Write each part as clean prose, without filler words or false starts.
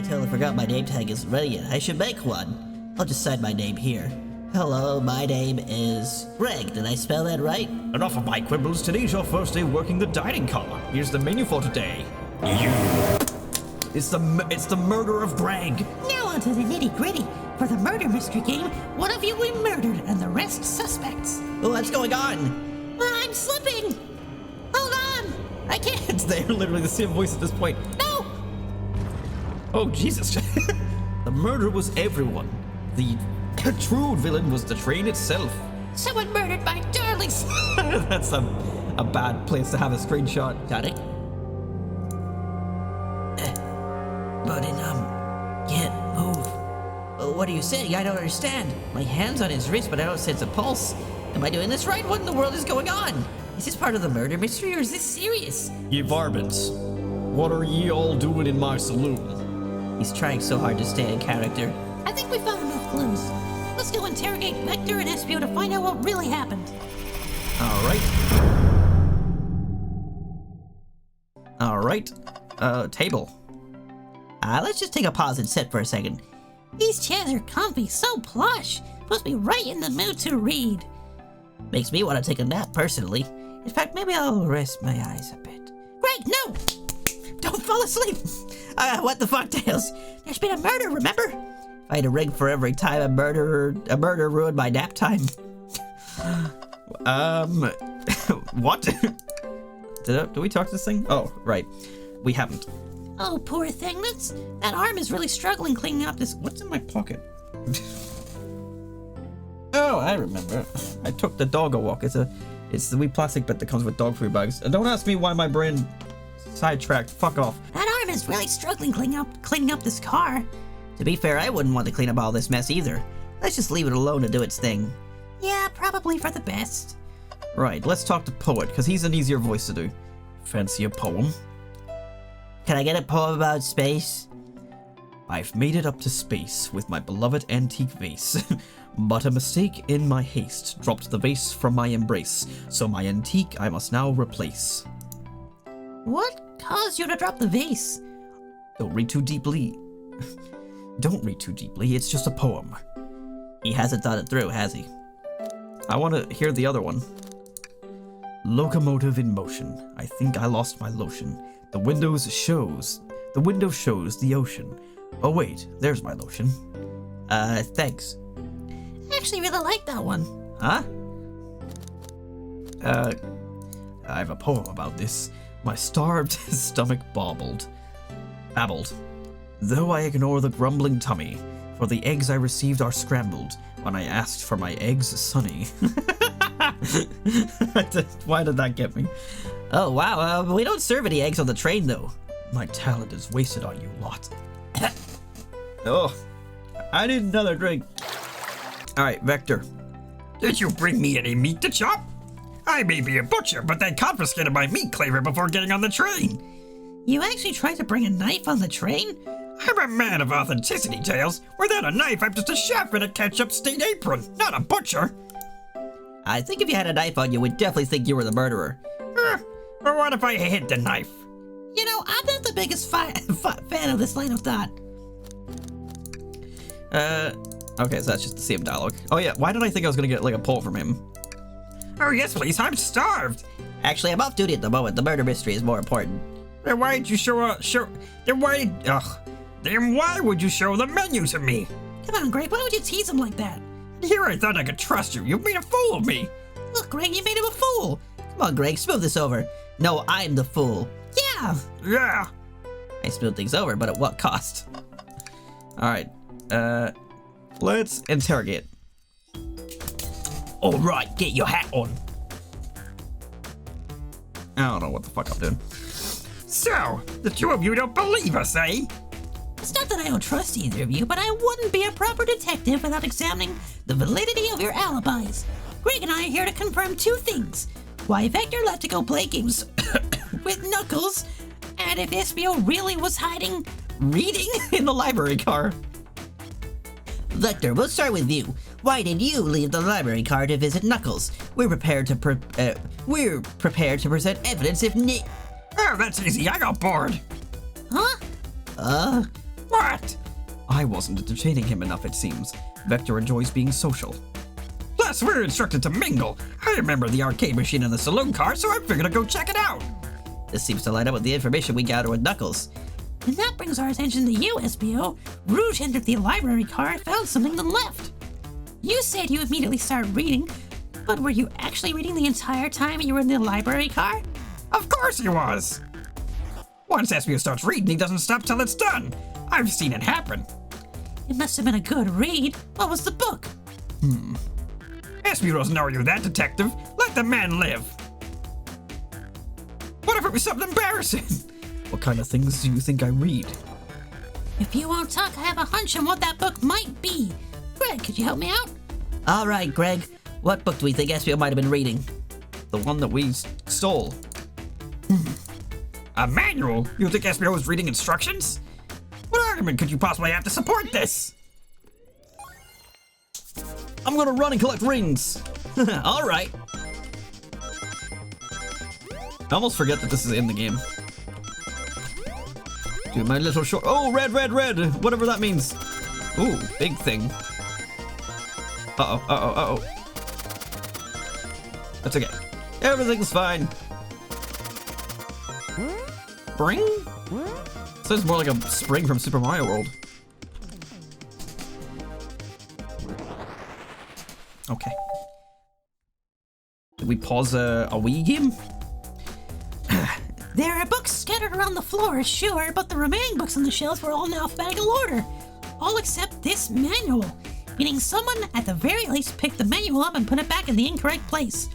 totally forgot my name tag isn't ready yet. I should make one. I'll just sign my name here. Hello, my name is Greg. Did I spell that right? Enough of my quibbles. Today's your first day working the dining car. Here's the menu for today. It's the murder of Greg. Now on to the nitty-gritty. For the murder mystery game, one of you will be murdered and the rest suspects. Oh, what's going on? I'm slipping. Hold on. I can't. They're literally the same voice at this point. No. Oh, Jesus. The murder was everyone. The true villain was the train itself. Someone murdered my darlings. That's a bad place to have a screenshot. Got it? But can't move. What are you saying? I don't understand. My hand's on his wrist, but I don't sense a pulse. Am I doing this right? What in the world is going on? Is this part of the murder mystery, or is this serious? Ye varmints, what are ye all doing in my saloon? He's trying so hard to stay in character. I think we found enough clues. Let's go interrogate Vector and Espio to find out what really happened. Alright, table. Let's just take a pause and sit for a second. These chairs are comfy, so plush. Puts me right in the mood to read. Makes me want to take a nap, personally. In fact, maybe I'll rest my eyes a bit. Greg, no! Don't fall asleep! What the fuck, Tails? There's been a murder, remember? If I had a ring for every time a murder ruined my nap time. What? Did we talk to this thing? Oh, right. We haven't. Oh, poor thing. That arm is really struggling cleaning up this. What's in my pocket? Oh, I remember. I took the dog a walk. It's the wee plastic bit that comes with dog food bags. And don't ask me why my brain sidetracked. Fuck off. That arm is really struggling cleaning up this car. To be fair, I wouldn't want to clean up all this mess either. Let's just leave it alone to do its thing. Yeah, probably for the best. Right, let's talk to Poet, because he's an easier voice to do. Fancy a poem? Can I get a poem about space? I've made it up to space with my beloved antique vase. But a mistake in my haste dropped the vase from my embrace, so my antique I must now replace. What caused you to drop the vase? Don't read too deeply. Don't read too deeply, it's just a poem. He hasn't thought it through, has he? I want to hear the other one. Locomotive in motion. I think I lost my lotion. The window shows the ocean. Oh wait, there's my lotion. Thanks. I actually really like that one. Huh? I have a poem about this. My starved stomach babbled. Though I ignore the grumbling tummy, for the eggs I received are scrambled when I asked for my eggs sunny. Why did that get me? Oh, wow. We don't serve any eggs on the train, though. My talent is wasted on you lot. Oh, I need another drink. Alright, Vector. Did you bring me any meat to chop? I may be a butcher, but they confiscated my meat cleaver before getting on the train. You actually tried to bring a knife on the train? I'm a man of authenticity, Tails. Without a knife, I'm just a chef in a ketchup-stained apron, not a butcher. I think if you had a knife on you, we'd definitely think you were the murderer. But what if I hid the knife? You know, I'm not the biggest fan of this line of thought. Okay, so that's just the same dialogue. Oh yeah, why did I think I was gonna get like a poll from him? Oh yes, please, I'm starved. Actually, I'm off duty at the moment. The murder mystery is more important. Then why did you then why would you show the menu to me? Come on, Greg, why would you tease him like that? Here I thought I could trust you. You made a fool of me. Look, Greg, you made him a fool. Come on, Greg, smooth this over. No, I'm the fool. Yeah. Yeah. I smooth things over, but at what cost? Alright, let's interrogate. Alright, get your hat on. I don't know what the fuck I'm doing. So, the two of you don't believe us, eh? It's not that I don't trust either of you, but I wouldn't be a proper detective without examining the validity of your alibis. Greg and I are here to confirm two things. Why Vector left to go play games with Knuckles, and if Espio really was hiding Reading in the library car. Vector, we'll start with you. Why did you leave the library car to visit Knuckles? We're prepared to present evidence if Oh, that's easy. I got bored. Huh? What? I wasn't entertaining him enough, it seems. Vector enjoys being social. Plus, we're instructed to mingle. I remember the arcade machine in the saloon car, so I figured I'd go check it out. This seems to line up with the information we gathered with Knuckles. And that brings our attention to you, SBO. Rouge entered the library car, found something, then left. You said you immediately started reading, but were you actually reading the entire time you were in the library car? Of course he was. Once SBO starts reading, he doesn't stop till it's done. I've seen it happen. It must have been a good read. What was the book? SBO doesn't know you that, detective. Let the man live. What if it was something embarrassing? What kind of things do you think I read? If you won't talk, I have a hunch on what that book might be. Greg, could you help me out? All right, Greg. What book do we think SBO might have been reading? The one that we stole. A manual? You think SBO was reading instructions? What argument could you possibly have to support this? I'm gonna run and collect rings. All right. I almost forget that this is in the game. Do my little short. Oh, red, red, red. Whatever that means. Ooh, big thing. Uh-oh, uh-oh, uh-oh. That's okay. Everything's fine. Spring? Sounds more like a spring from Super Mario World. Okay. Did we pause a Wii game? There are books scattered around the floor, sure, but the remaining books on the shelves were all in alphabetical order. All except this manual. Meaning someone, at the very least, picked the manual up and put it back in the incorrect place.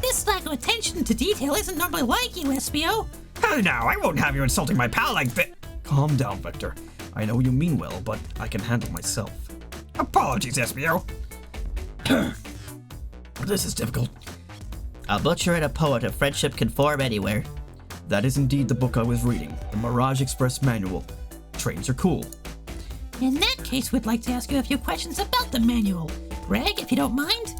This lack of attention to detail isn't normally like you, SBO. Hey now, I won't have you insulting my pal like that. Calm down, Vector. I know you mean well, but I can handle myself. Apologies, SBO. This is difficult. A butcher and a poet, a friendship can form anywhere. That is indeed the book I was reading, the Mirage Express Manual. Trains are cool. In that case, we'd like to ask you a few questions about the manual. Greg, if you don't mind?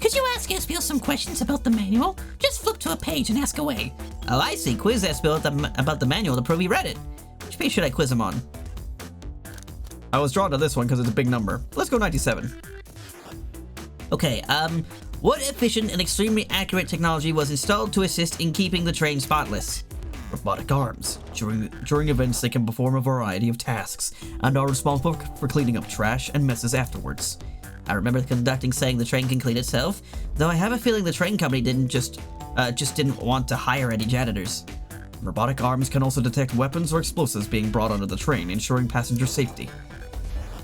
Could you ask SBO some questions about the manual? Just flip to a page and ask away. Oh, I see. Quiz SBO about the manual to prove he read it. Which page should I quiz him on? I was drawn to this one because it's a big number. Let's go 97. Okay, what efficient and extremely accurate technology was installed to assist in keeping the train spotless? Robotic arms. During events, they can perform a variety of tasks and are responsible for cleaning up trash and messes afterwards. I remember the conductor saying the train can clean itself, though I have a feeling the train company didn't didn't want to hire any janitors. Robotic arms can also detect weapons or explosives being brought onto the train, ensuring passenger safety.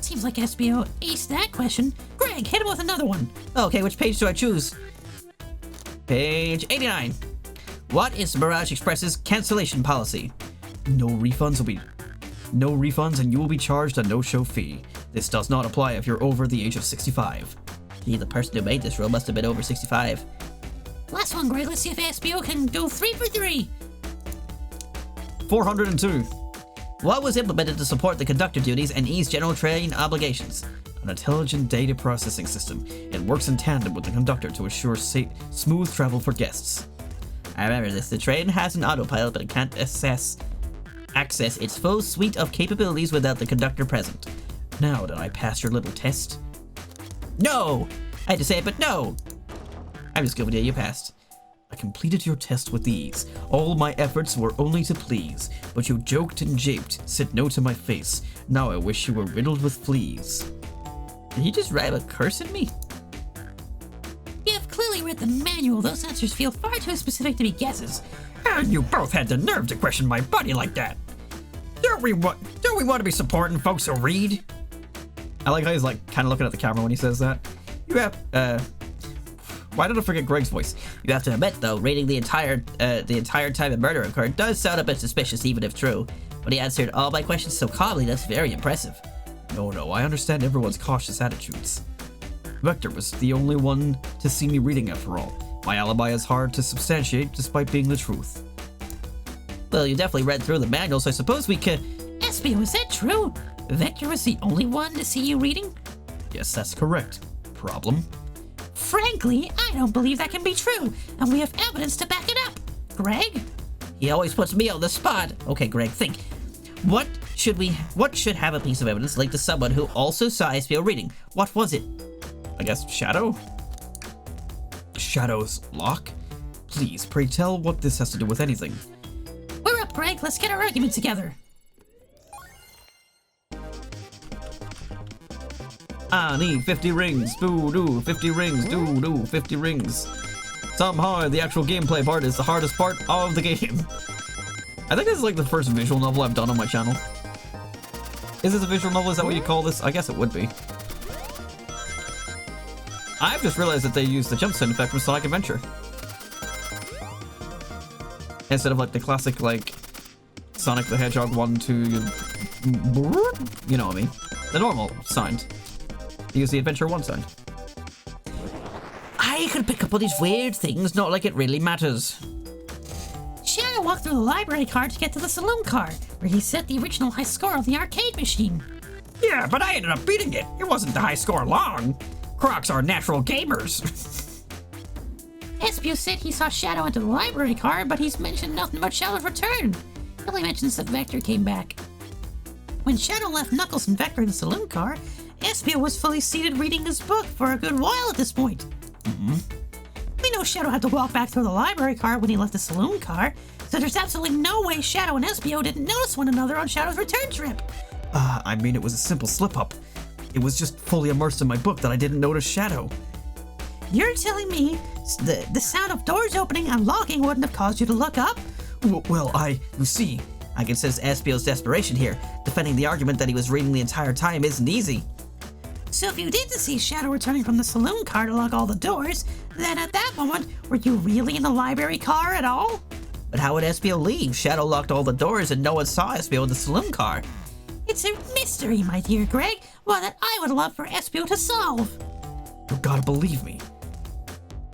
Seems like SBO aced that question. Greg, hit him with another one. Okay, which page do I choose? Page 89. What is Mirage Express's cancellation policy? No refunds and you will be charged a no-show fee. This does not apply if you're over the age of 65. Gee, the person who made this rule must have been over 65. Last one, Greg. Let's see if SBO can go 3 for 3. 402. What was implemented to support the conductor duties and ease general train obligations? An intelligent data processing system. It works in tandem with the conductor to assure smooth travel for guests. I remember this. The train has an autopilot, but it can't access its full suite of capabilities without the conductor present. Now, did I pass your little test? No! I had to say it, but no! I'm just giving you passed. I completed your test with ease. All my efforts were only to please, but you joked and japed, said no to my face. Now I wish you were riddled with fleas. Did he just write a curse at me? You have clearly read the manual. Those answers feel far too specific to be guesses. And you both had the nerve to question my buddy like that. Don't we want to be supporting folks who read? I like how he's like kind of looking at the camera when he says that. You have, Why did I forget Greg's voice? You have to admit, though, reading the entire time a murder occurred does sound a bit suspicious, even if true. But he answered all my questions so calmly, that's very impressive. No, I understand everyone's cautious attitudes. Vector was the only one to see me reading after all. My alibi is hard to substantiate despite being the truth. Well, you definitely read through the manual, so I suppose we could... SBO, is that true? Vector was the only one to see you reading? Yes, that's correct. Problem? Frankly, I don't believe that can be true, and we have evidence to back it up. Greg? He always puts me on the spot. Okay, Greg, think. What should have a piece of evidence linked to someone who also saw SBO reading? What was it? I guess Shadow? Shadow's lock? Please, pray tell what this has to do with anything. We're up, Greg. Let's get our argument together. I need 50 rings. Do 50 rings. Do 50 rings. Somehow, the actual gameplay part is the hardest part of the game. I think this is like the first visual novel I've done on my channel. Is this a visual novel? Is that what you call this? I guess it would be. I've just realized that they used the jump sound effect from Sonic Adventure. Instead of like the classic like Sonic the Hedgehog 1, 2, you know what I mean. The normal sound. They use the Adventure 1 sound. I could pick up all these weird things, not like it really matters. Shadow walked through the library car to get to the saloon car, where he set the original high score on the arcade machine. Yeah, but I ended up beating it. It wasn't the high score long. Crocs are natural gamers. Espio said he saw Shadow enter the library car, but he's mentioned nothing about Shadow's return. He only mentions that Vector came back. When Shadow left Knuckles and Vector in the saloon car, Espio was fully seated reading his book for a good while at this point. We know Shadow had to walk back through the library car when he left the saloon car, so there's absolutely no way Shadow and Espio didn't notice one another on Shadow's return trip. I mean, it was a simple slip-up. It was just fully immersed in my book that I didn't notice Shadow. You're telling me the sound of doors opening and locking wouldn't have caused you to look up? Well, you see, I can sense Espio's desperation here. Defending the argument that he was reading the entire time isn't easy. So if you didn't see Shadow returning from the saloon car to lock all the doors, then at that moment, were you really in the library car at all? But how would Espio leave? Shadow locked all the doors and no one saw Espio in the saloon car. It's a mystery, my dear Greg, one that I would love for Espio to solve. you gotta believe me.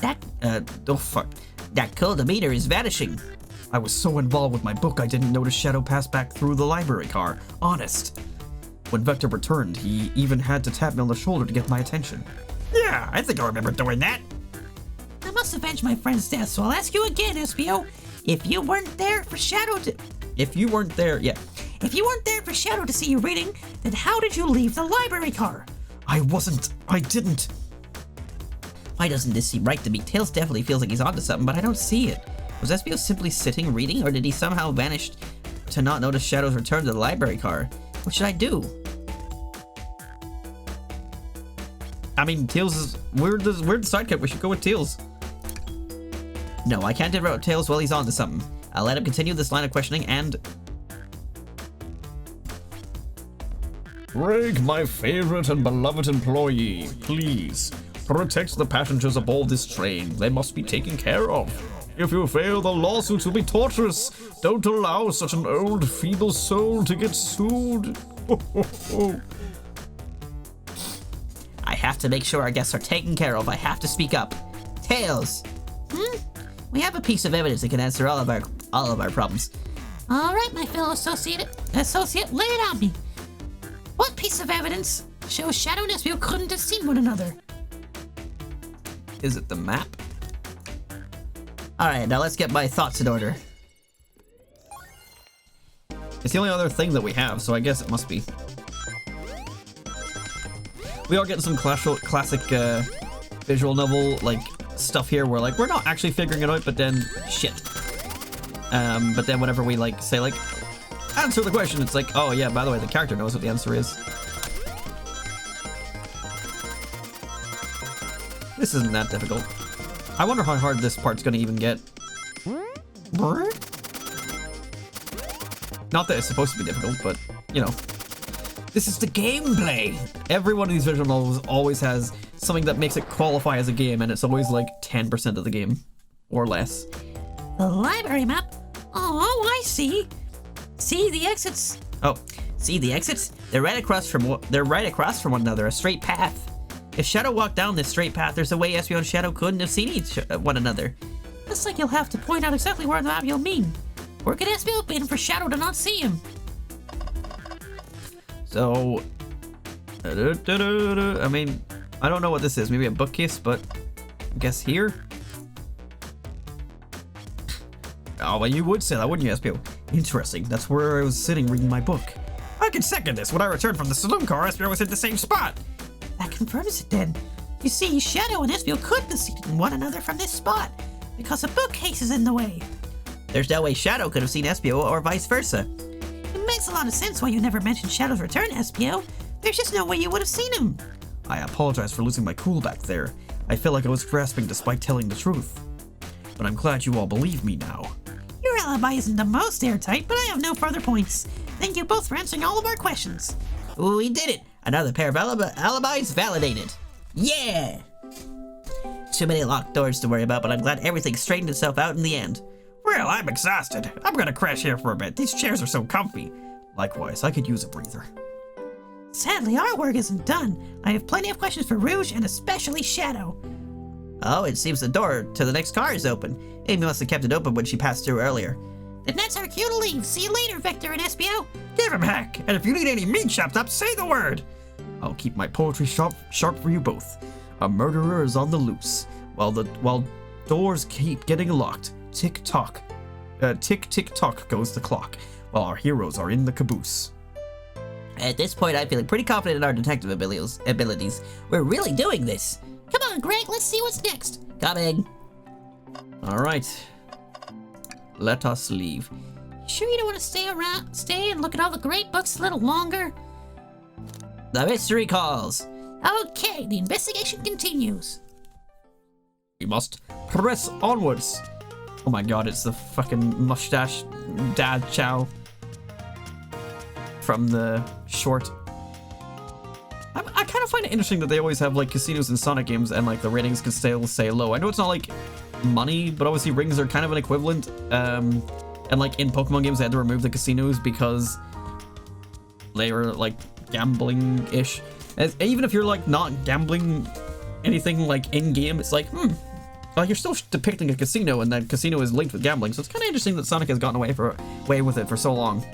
Oh fuck. That cold meter is vanishing. I was so involved with my book I didn't notice Shadow pass back through the library car. Honest. When Vector returned, he even had to tap me on the shoulder to get my attention. Yeah, I think I remember doing that. I must avenge my friend's death, so I'll ask you again, Espio. If you weren't there for Shadow to see you reading, then how did you leave the library car? I didn't. Why doesn't this seem right to me? Tails definitely feels like he's onto something, but I don't see it. Was Espio simply sitting reading, or did he somehow vanish to not notice Shadow's return to the library car? What should I do? I mean, Tails is... We're the sidekick. We should go with Tails. No, I can't interrupt Tails while he's onto something. I'll let him continue this line of questioning and... Greg, my favorite and beloved employee, please protect the passengers aboard this train. They must be taken care of. If you fail, the lawsuits will be torturous. Don't allow such an old, feeble soul to get sued. I have to make sure our guests are taken care of. I have to speak up. Tails! We have a piece of evidence that can answer all of our problems. All right, my fellow associate, lay it on me. What piece of evidence shows Shadow and Espio couldn't have seen one another? Is it the map? Alright, now let's get my thoughts in order. It's the only other thing that we have, so I guess it must be. We are getting some classic visual novel like stuff here where like we're not actually figuring it out, but then shit. But then whenever we like say like answer the question, it's like, oh yeah, by the way, the character knows what the answer is. This isn't that difficult. I wonder how hard this part's gonna even get. Not that it's supposed to be difficult, but you know. This is the gameplay! Every one of these visual novels always has something that makes it qualify as a game, and it's always like 10% of the game. Or less. The library map? Oh, I see. See the exits? Oh, see the exits? They're right across from one another, a straight path. If Shadow walked down this straight path, there's a way Espio and Shadow couldn't have seen one another. Looks like you'll have to point out exactly where the map you'll mean. Where could Espio have been for Shadow to not see him? So, I mean, I don't know what this is. Maybe a bookcase, but I guess here? Oh, well, you would say that, wouldn't you, Espio? Interesting. That's where I was sitting reading my book. I can second this. When I returned from the saloon car, Espio was at the same spot. That confirms it then. You see, Shadow and Espio could be seated in one another from this spot, because a bookcase is in the way. There's no way Shadow could have seen Espio or vice versa. It makes a lot of sense why you never mentioned Shadow's return, Espio. There's just no way you would have seen him. I apologize for losing my cool back there. I felt like I was grasping despite telling the truth. But I'm glad you all believe me now. Your alibi isn't the most airtight, but I have no further points. Thank you both for answering all of our questions. We did it! Another pair of alibis validated. Yeah! Too many locked doors to worry about, but I'm glad everything straightened itself out in the end. Well, I'm exhausted. I'm gonna crash here for a bit. These chairs are so comfy. Likewise, I could use a breather. Sadly, our work isn't done. I have plenty of questions for Rouge and especially Shadow. Oh, it seems the door to the next car is open. Amy must have kept it open when she passed through earlier. Then that's our cue to leave. See you later, Vector and Espio. Give him heck. And if you need any meat chopped up, say the word. I'll keep my poetry sharp for you both. A murderer is on the loose, while doors keep getting locked. Tick tock goes the clock, while our heroes are in the caboose. At this point, I'm feeling pretty confident in our detective abilities. We're really doing this. Come on, Greg, let's see what's next. Coming. All right, let us leave. Sure you don't want to stay and look at all the great books a little longer? The mystery calls. Okay, the investigation continues. We must press onwards. Oh my god, it's the fucking mustache dad chow from the short. I kind of find it interesting that they always have like casinos in Sonic games and like the ratings can still stay low. I know it's not like money, but obviously rings are kind of an equivalent. And like in Pokemon games, they had to remove the casinos because they were like gambling-ish. Even if you're like not gambling anything like in game, it's like, you're still depicting a casino, and that casino is linked with gambling. So it's kind of interesting that Sonic has gotten away with it for so long.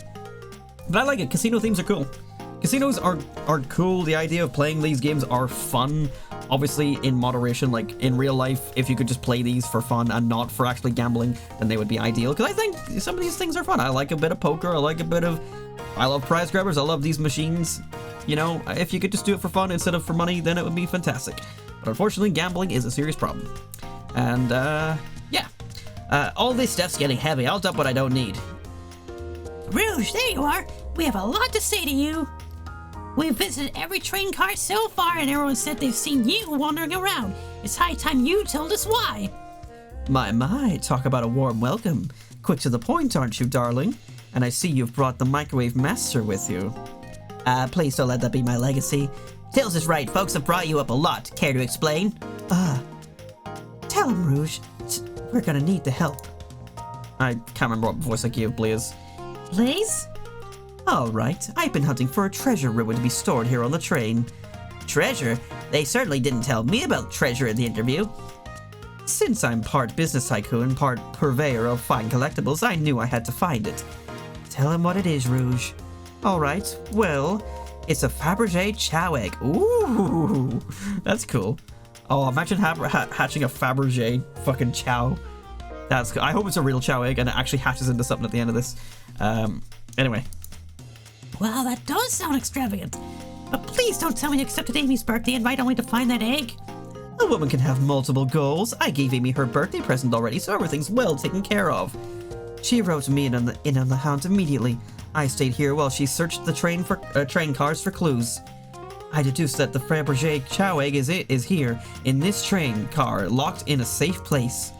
But I like it. Casino themes are cool. Casinos are cool. The idea of playing these games are fun. Obviously, in moderation, like in real life, if you could just play these for fun and not for actually gambling, then they would be ideal. Because I think some of these things are fun. I like a bit of poker. I love prize grabbers. I love these machines. You know, if you could just do it for fun instead of for money, then it would be fantastic. But unfortunately, gambling is a serious problem. And, yeah. All this stuff's getting heavy. I'll dump what I don't need. Rouge, there you are. We have a lot to say to you. We've visited every train car so far, and everyone said they've seen you wandering around. It's high time you told us why. My, talk about a warm welcome. Quick to the point, aren't you, darling? And I see you've brought the microwave master with you. Please don't let that be my legacy. Tails is right, folks have brought you up a lot. Care to explain? Tell him, Rouge. We're gonna need the help. I can't remember what voice I gave Blaze. Blaze? All right, I've been hunting for a treasure ruin to be stored here on the train. Treasure? They certainly didn't tell me about treasure in the interview. Since I'm part business tycoon, part purveyor of fine collectibles, I knew I had to find it. Tell him what it is, Rouge. All right, well, it's a Fabergé chow egg. Ooh, that's cool. Oh, imagine hatching a Fabergé fucking chow. That's cool. I hope it's a real chow egg and it actually hatches into something at the end of this. Anyway. Wow, that does sound extravagant. But please don't tell me you accepted Amy's birthday invite only to find that egg. A woman can have multiple goals. I gave Amy her birthday present already, so everything's well taken care of. She wrote me in on the hound immediately. I stayed here while she searched the train cars for clues. I deduced that the Fabergé chow egg is here, in this train car, locked in a safe place.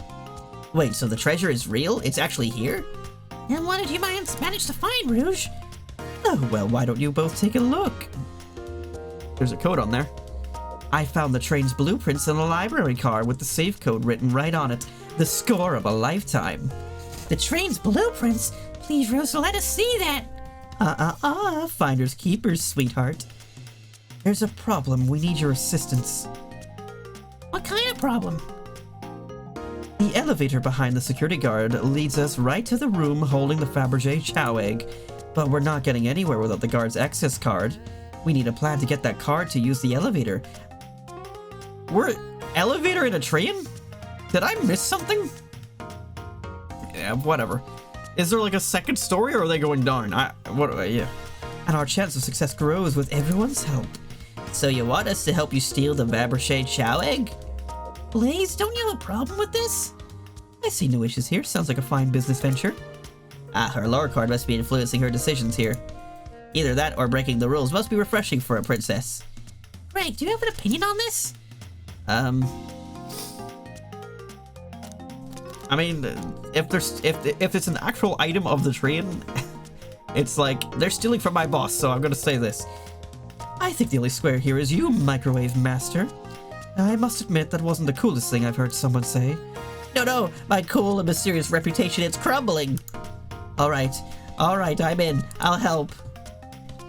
Wait, so the treasure is real? It's actually here? And what did you manage to find, Rouge? Oh, well, why don't you both take a look? There's a code on there. I found the train's blueprints in a library car with the safe code written right on it. The score of a lifetime. The train's blueprints? Please, Rouge, let us see that. Finders keepers, sweetheart. There's a problem. We need your assistance. What kind of problem? The elevator behind the security guard leads us right to the room holding the Fabergé chow egg, but we're not getting anywhere without the guard's access card. We need a plan to get that card to use the elevator. We're elevator in a train? Did I miss something? Yeah, whatever. Is there like a second story, or are they going down? Yeah. And our chance of success grows with everyone's help. So you want us to help you steal the Fabergé Chow egg? Blaze, don't you have a problem with this? I see no issues here. Sounds like a fine business venture. Ah, her lore card must be influencing her decisions here. Either that or breaking the rules must be refreshing for a princess. Greg, do you have an opinion on this? I mean, if it's an actual item of the train, it's like they're stealing from my boss. So I'm gonna say this. I think the only square here is you, Microwave Master. I must admit that wasn't the coolest thing I've heard someone say. No, my cool and mysterious reputation, it's crumbling. All right, I'm in. I'll help.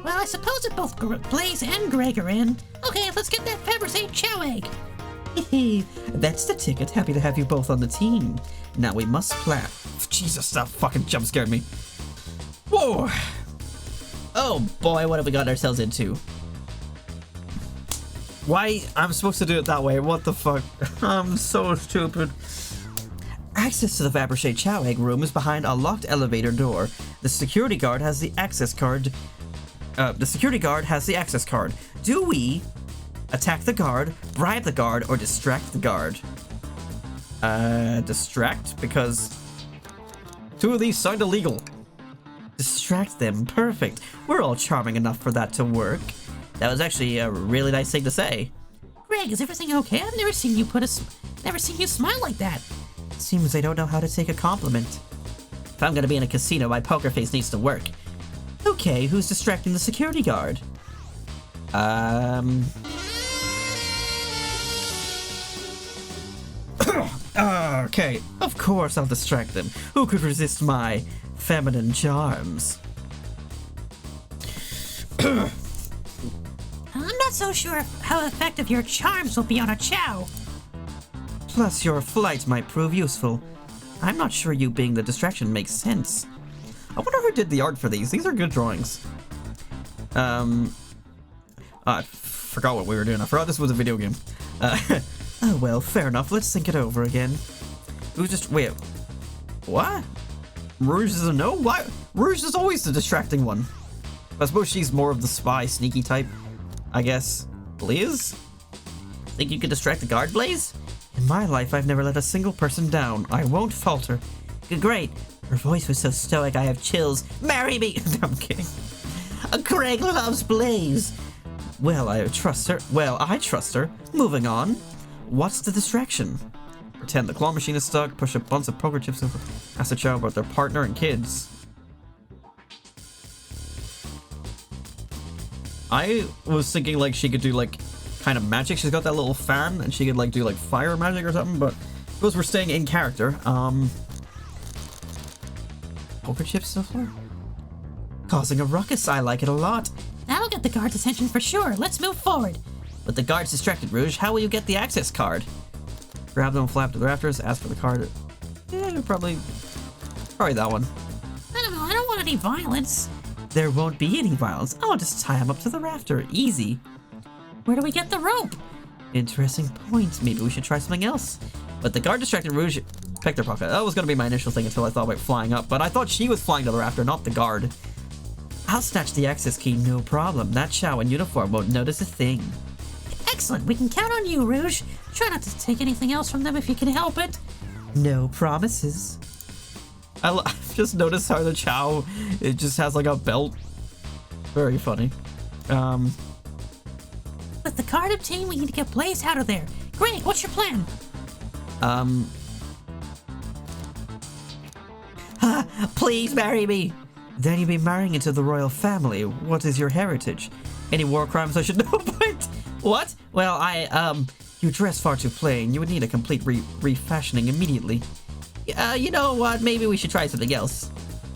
Well, I suppose if both Blaze and Greg are in. Okay, let's get that Fabergé Chow egg. That's the ticket. Happy to have you both on the team. Now we must plan. Jesus, that fucking jump scared me. Whoa. Oh boy, what have we got ourselves into? Why? I'm supposed to do it that way. What the fuck? I'm so stupid. Access to the Fabergé Chow egg room is behind a locked elevator door. The security guard has the access card. Do we attack the guard, bribe the guard, or distract the guard? Distract, because 2 of these sound illegal. Distract them. Perfect. We're all charming enough for that to work. That was actually a really nice thing to say. Greg, is everything okay? I've never seen you smile like that. Seems I don't know how to take a compliment. If I'm gonna be in a casino, my poker face needs to work. Okay, who's distracting the security guard? Okay. Of course I'll distract them. Who could resist my feminine charms? I'm not so sure how effective your charms will be on a chow. Plus, your flight might prove useful. I'm not sure you being the distraction makes sense. I wonder who did the art for these. These are good drawings. I forgot what we were doing. I forgot this was a video game. Oh well, fair enough. Let's think it over again. Who's just wait? What? Rouge is a no? Why? Rouge is always the distracting one. I suppose she's more of the spy, sneaky type. I guess. Blaze? Think you could distract the guard, Blaze? In my life, I've never let a single person down. I won't falter. Great. Her voice was so stoic, I have chills. Marry me! I'm kidding. Greg loves Blaze. Well, I trust her. Moving on. What's the distraction? Pretend the claw machine is stuck, push a bunch of poker chips over, ask the child about their partner and kids. I was thinking like she could do like kind of magic. She's got that little fan and she could like do like fire magic or something, but because we're staying in character, poker chips so far? Causing a ruckus, I like it a lot. That'll get the guard's attention for sure. Let's move forward. With the guards distracted, Rouge, how will you get the access card? Grab them, flap to the rafters, ask for the card. Yeah, probably that one. I don't know. I don't want any violence. There won't be any violence. I'll just tie him up to the rafter. Easy. Where do we get the rope? Interesting point. Maybe we should try something else. But the guard distracted Rouge picked their pocket. That was going to be my initial thing until I thought about flying up. But I thought she was flying to the rafter, not the guard. I'll snatch the access key, no problem. That chow in uniform won't notice a thing. Excellent. We can count on you, Rouge. Try not to take anything else from them if you can help it. No promises. I've just noticed how the chow, it just has like a belt. Very funny. With the card obtained, we need to get Blaze out of there. Greg, what's your plan? Please marry me. Then you'll be marrying into the royal family. What is your heritage? Any war crimes I should know about? What? Well, you dress far too plain. You would need a complete refashioning immediately. You know what? Maybe we should try something else.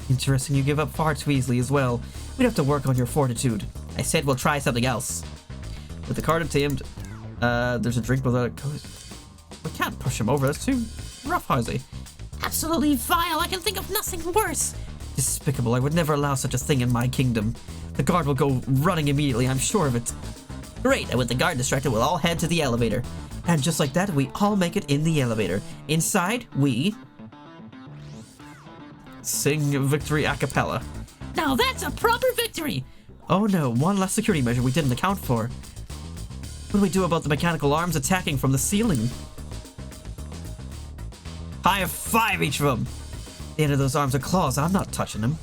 Interesting, you give up far too easily as well. We'd have to work on your fortitude. I said we'll try something else. With the card obtained, there's a drink without a coat. We can't push him over. That's too roughhousey. Absolutely vile. I can think of nothing worse. Despicable. I would never allow such a thing in my kingdom. The guard will go running immediately, I'm sure of it. Great, and with the guard distracted, we'll all head to the elevator. And just like that, we all make it in the elevator. Inside, we... Sing victory a cappella. Now that's a proper victory! Oh no, one last security measure we didn't account for. What do we do about the mechanical arms attacking from the ceiling? High five each of them! The end of those arms are claws, I'm not touching them.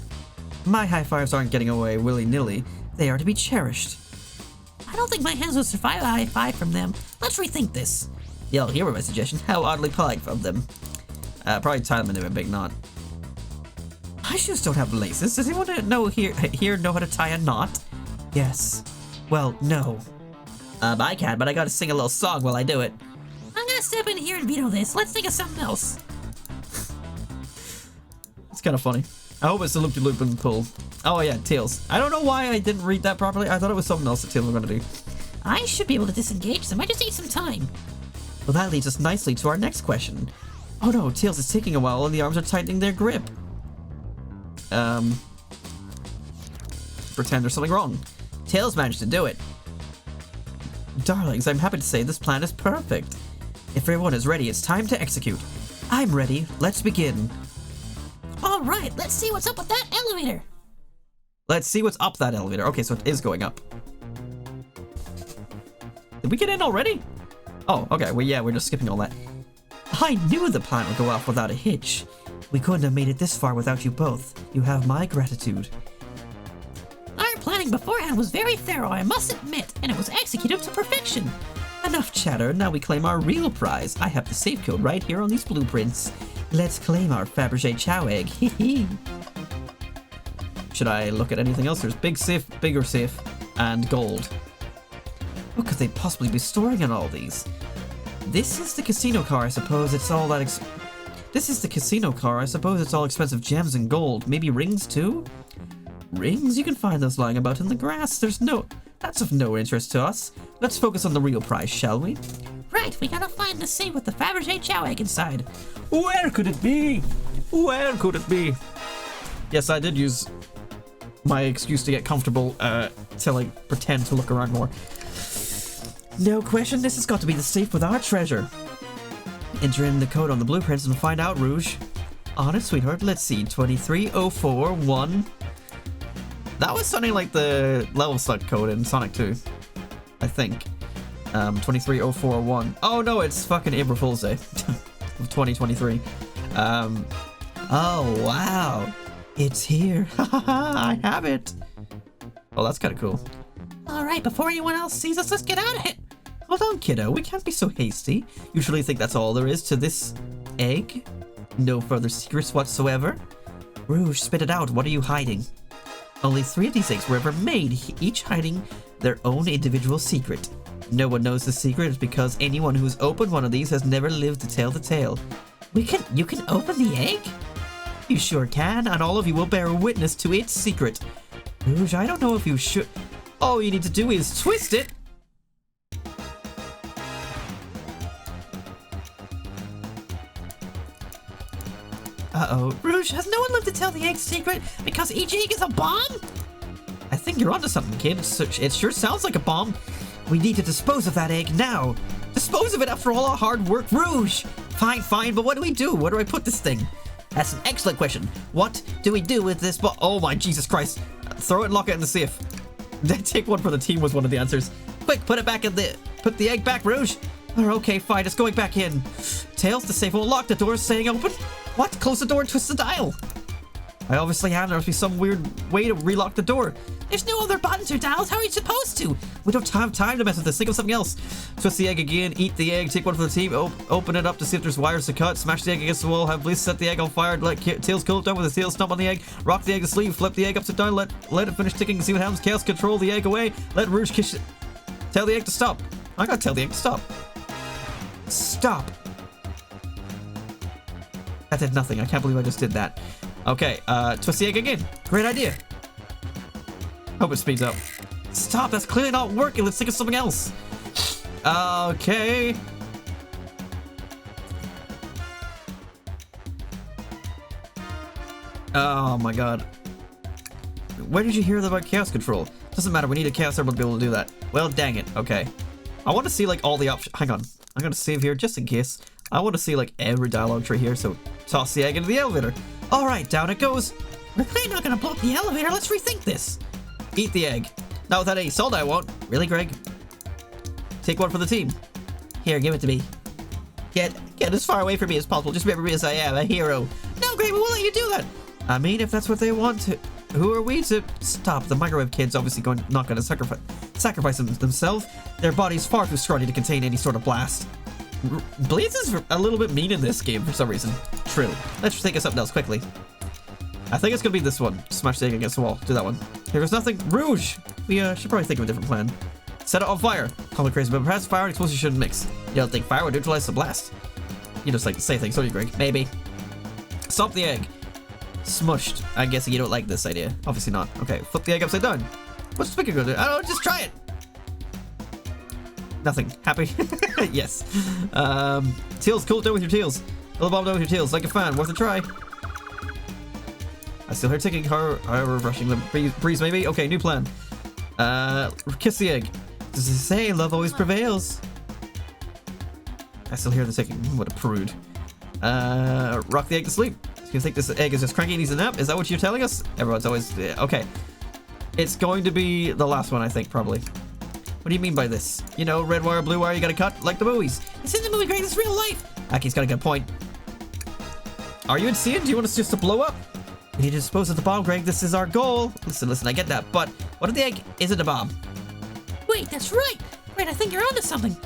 My high fives aren't getting away willy-nilly. They are to be cherished. I don't think my hands will survive a high five from them. Let's rethink this. Yo, here were my suggestions. How oddly polite of them. Probably tie them into a big knot. My shoes don't have laces. Does anyone here know how to tie a knot? Yes. Well, no. I can, but I gotta sing a little song while I do it. I'm gonna step in here and veto this. Let's think of something else. It's kind of funny. I hope it's a loop-de-loop and pull. Oh yeah, Tails. I don't know why I didn't read that properly. I thought it was something else that Tails were gonna do. I should be able to disengage them. I just need some time. Well, that leads us nicely to our next question. Oh no, Tails is taking a while and the arms are tightening their grip. Pretend there's something wrong. Tails managed to do it. Darlings, I'm happy to say this plan is perfect. If everyone is ready, it's time to execute. I'm ready. Let's begin. All right, let's see what's up with that elevator. Let's see what's up that elevator. Okay, so it is going up. Did we get in already? Oh, okay. Well, yeah, we're just skipping all that. I knew the plan would go off without a hitch. We couldn't have made it this far without you both. You have my gratitude. Our planning beforehand was very thorough, I must admit, and it was executed to perfection. Enough chatter. Now we claim our real prize. I have the safe code right here on these blueprints. Let's claim our Fabergé Chow egg. Should I look at anything else? There's big safe, bigger safe, and gold. What could they possibly be storing in all these? This is the casino car. I suppose it's all that This is the casino car. I suppose it's all expensive gems and gold. Maybe rings too? Rings? You can find those lying about in the grass. That's of no interest to us. Let's focus on the real prize, shall we? Right, we gotta find the safe with the Fabergé Chow egg inside. Where could it be? Where could it be? Yes, I did use my excuse to get comfortable to like pretend to look around more. No question, this has got to be the safe with our treasure. Enter in the code on the blueprints and find out, Rouge. On it, sweetheart. Let's see, 23041. That was something like the level select code in Sonic 2, I think. 23041. Oh no, it's fucking April Fool's Day of 2023. Oh wow, it's here. I have it. Oh, that's kind of cool. All right, before anyone else sees us, let's get out of it. Hold on, kiddo. We can't be so hasty. You surely think that's all there is to this egg? No further secrets whatsoever? Rouge, spit it out. What are you hiding? Only 3 of these eggs were ever made, each hiding their own individual secret. No one knows the secret because anyone who's opened one of these has never lived to tell the tale. You can open the egg? You sure can, and all of you will bear witness to its secret. Rouge, I don't know if you should... All you need to do is twist it. Uh-oh. Rouge, has no one lived to tell the egg's secret because each egg is a bomb? I think you're onto something, kid. It sure sounds like a bomb. We need to dispose of that egg now. Dispose of it after all our hard work. Rouge! Fine, but what do we do? Where do I put this thing? That's an excellent question. What do we do with this Oh my Jesus Christ. Throw it and lock it in the safe. Take one for the team was one of the answers. Quick, put the egg back, Rouge. Okay, fine, it's going back in. Tails, the safe won't lock. The door is staying open. What? Close the door and twist the dial. I obviously have. There must be some weird way to relock the door. There's no other buttons or dials. How are you supposed to? We don't have time to mess with this. Think of something else. Twist the egg again. Eat the egg. Take one for the team. Open it up to see if there's wires to cut. Smash the egg against the wall. Have Bliss set the egg on fire. Let Tails cool it down with his tail stomp on the egg. Rock the egg to sleep. Flip the egg upside down. Let it finish ticking and see what happens. Chaos control the egg away. Let Rouge kiss it. Tell the egg to stop. I gotta tell the egg to stop. Stop. That did nothing. I can't believe I just did that. Okay, twist the egg again. Great idea. Hope it speeds up. Stop, that's clearly not working. Let's think of something else. Okay. Oh my god. Where did you hear about chaos control? Doesn't matter, we need a chaos emerald to be able to do that. Well, dang it. Okay. I want to see like all the options. Hang on. I'm gonna save here just in case. I want to see like every dialogue tree here, so toss the egg into the elevator. Alright, down it goes. We're clearly not gonna blow up the elevator. Let's rethink this. Eat the egg. Not without any salt, I won't. Really, Greg? Take one for the team. Here, give it to me. Get as far away from me as possible. Just remember me as I am, a hero. No, Greg, we won't let you do that. I mean, if that's what they want to... Who are we to stop? The microwave kid's obviously not going to sacrifice themselves. Their body's far too scrawny to contain any sort of blast. Blaze is a little bit mean in this game for some reason. True. Let's think of something else quickly. I think it's going to be this one. Smash the egg against the wall. Do that one. Here goes nothing. Rouge! We should probably think of a different plan. Set it on fire. Call it crazy, but perhaps fire and explosives shouldn't mix. You don't think fire would neutralize the blast? You just like to say things, don't you, Greg? Maybe. Stop the egg. Smushed. I'm guessing you don't like this idea. Obviously not. Okay, flip the egg upside down. What's the speaker going to do? I don't know, just try it. Nothing. Happy? Yes. Teals, cool it down with your teals. Little bomb down with your teals, like a fan. Worth a try. I still hear ticking, however rushing the breeze maybe. Okay, new plan. Kiss the egg. Does it say love always prevails? I still hear the ticking. What a prude. Rock the egg to sleep. You think this egg is just cranky and needs a nap? Is that what you're telling us? Everyone's always... okay. It's going to be the last one, I think, probably. What do you mean by this? You know, red wire, blue wire, you gotta cut, like the movies. It's in the movie, Greg. It's real life. Aki's got a good point. Are you insane? Do you want us just to blow up? We need to dispose of the bomb, Greg. This is our goal. Listen, I get that, but what if the egg isn't a bomb? Wait, that's right. Wait, I think you're onto something.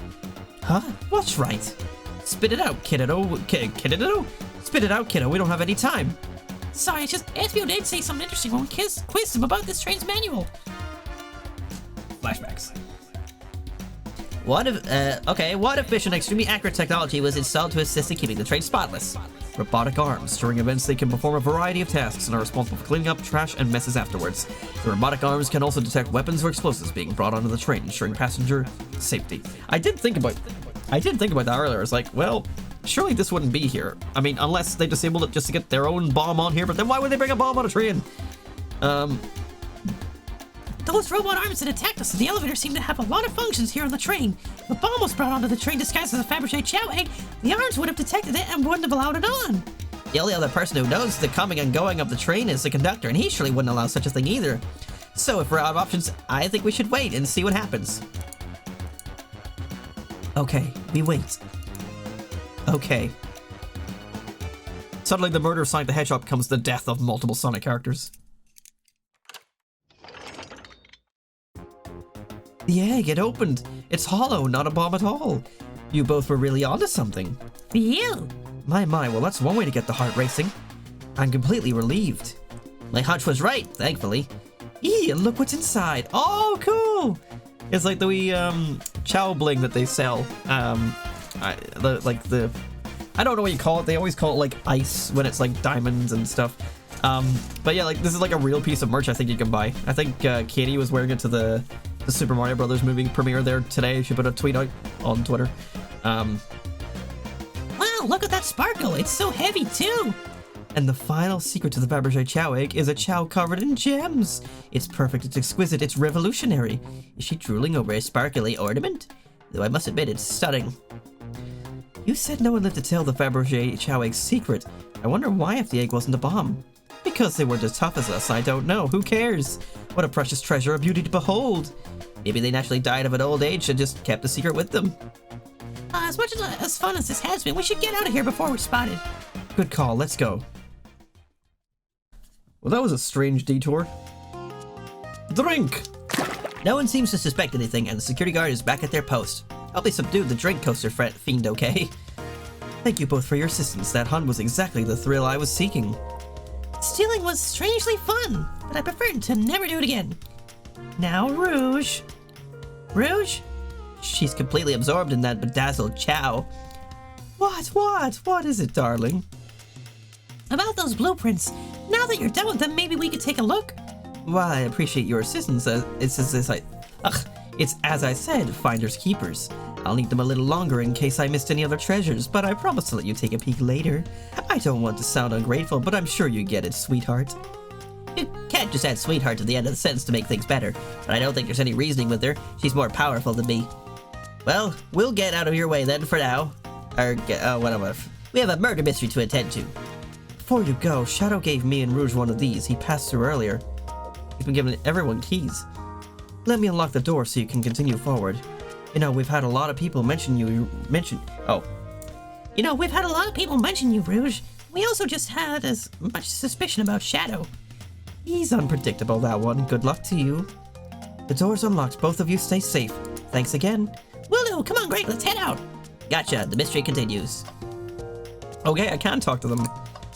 Huh? What's right? Spit it out, kiddo. Kiddo? Spit it out, kiddo. We don't have any time. Sorry, it's just HBO did say something interesting when we quizzed him about this train's manual. Flashbacks. What if Mission extremely accurate technology was installed to assist in keeping the train spotless? Robotic arms. During events, they can perform a variety of tasks and are responsible for cleaning up trash and messes afterwards. The robotic arms can also detect weapons or explosives being brought onto the train, ensuring passenger safety. I did think about that earlier. I was like, well, surely this wouldn't be here. I mean, unless they disabled it just to get their own bomb on here, but then why would they bring a bomb on a train? Those robot arms that attacked us in the elevator seem to have a lot of functions here on the train. If a bomb was brought onto the train disguised as a Fabergé chow egg, the arms would have detected it and wouldn't have allowed it on. The only other person who knows the coming and going of the train is the conductor, and he surely wouldn't allow such a thing either. So if we're out of options, I think we should wait and see what happens. Okay, we wait. Okay. Suddenly the murder of Sonic the Hedgehog becomes the death of multiple Sonic characters. The egg, it opened. It's hollow, not a bomb at all. You both were really onto something. You. My, well, that's one way to get the heart racing. I'm completely relieved. My hunch was right, thankfully. And look what's inside. Oh, cool. It's like the wee chow bling that they sell. I don't know what you call it. They always call it like ice when it's like diamonds and stuff. But yeah, like this is like a real piece of merch I think you can buy. I think Katie was wearing it to the Super Mario Brothers movie premiere there today. She put a tweet out on Twitter. Wow, look at that sparkle. It's so heavy too. And the final secret to the Fabergé chow egg is a chow covered in gems. It's perfect, it's exquisite, it's revolutionary. Is she drooling over a sparkly ornament? Though I must admit, it's stunning. You said no one lived to tell the Fabergé chow egg's secret. I wonder why if the egg wasn't a bomb. Because they weren't as tough as us, I don't know. Who cares? What a precious treasure, a beauty to behold. Maybe they naturally died of an old age and just kept the secret with them. As much as fun as this has been, we should get out of here before we're spotted. Good call, let's go. Well, that was a strange detour. Drink! No one seems to suspect anything, and the security guard is back at their post. Hope they subdued the drink coaster fiend, okay? Thank you both for your assistance. That hunt was exactly the thrill I was seeking. Stealing was strangely fun, but I prefer to never do it again. Now, Rouge. Rouge? She's completely absorbed in that bedazzled chow. What is it, darling? About those blueprints. Now that you're done with them, maybe we could take a look. Well, I appreciate your assistance. It's as I said, finders keepers. I'll need them a little longer in case I missed any other treasures, but I promise to let you take a peek later. I don't want to sound ungrateful, but I'm sure you get it, sweetheart. You can't just add sweetheart to the end of the sentence to make things better, but I don't think there's any reasoning with her. She's more powerful than me. Well, we'll get out of your way then for now. Whatever. We have a murder mystery to attend to. Before you go, Shadow gave me and Rouge one of these. He passed through earlier. He's been giving everyone keys. Let me unlock the door so you can continue forward. You know, we've had a lot of people mention you. You know, we've had a lot of people mention you, Rouge. We also just had as much suspicion about Shadow. He's unpredictable, that one. Good luck to you. The door's unlocked. Both of you stay safe. Thanks again. Will do. Come on, Greg, let's head out. Gotcha. The mystery continues. Okay, I can talk to them.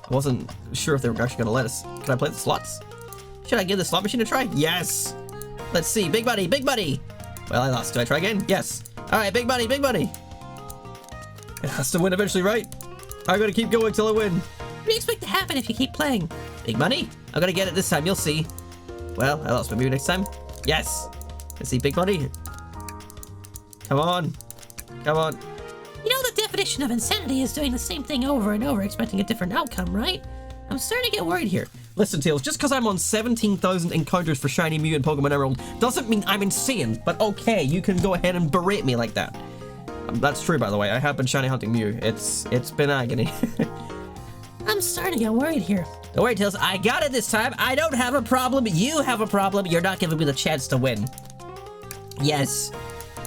I wasn't sure if they were actually going to let us. Can I play the slots? Should I give the slot machine a try? Yes! Let's see. Big buddy, big buddy. Well, I lost. Do I try again? Yes. All right, big buddy, big buddy. It has to win eventually, right? I'm going to keep going till I win. What do you expect to happen if you keep playing? Big money. I'm gonna get it this time. You'll see. Well, I lost. Maybe next time. Yes. Let's see. Big money. Come on. Come on. You know, the definition of insanity is doing the same thing over and over, expecting a different outcome, right? I'm starting to get worried here. Listen, Tails, just because I'm on 17,000 encounters for Shiny Mew and Pokemon Emerald doesn't mean I'm insane. But okay, you can go ahead and berate me like that. That's true, by the way. I have been shiny hunting Mew. It's been agony. I'm starting to get worried here. Don't worry, Tails. I got it this time. I don't have a problem. You have a problem. You're not giving me the chance to win. Yes.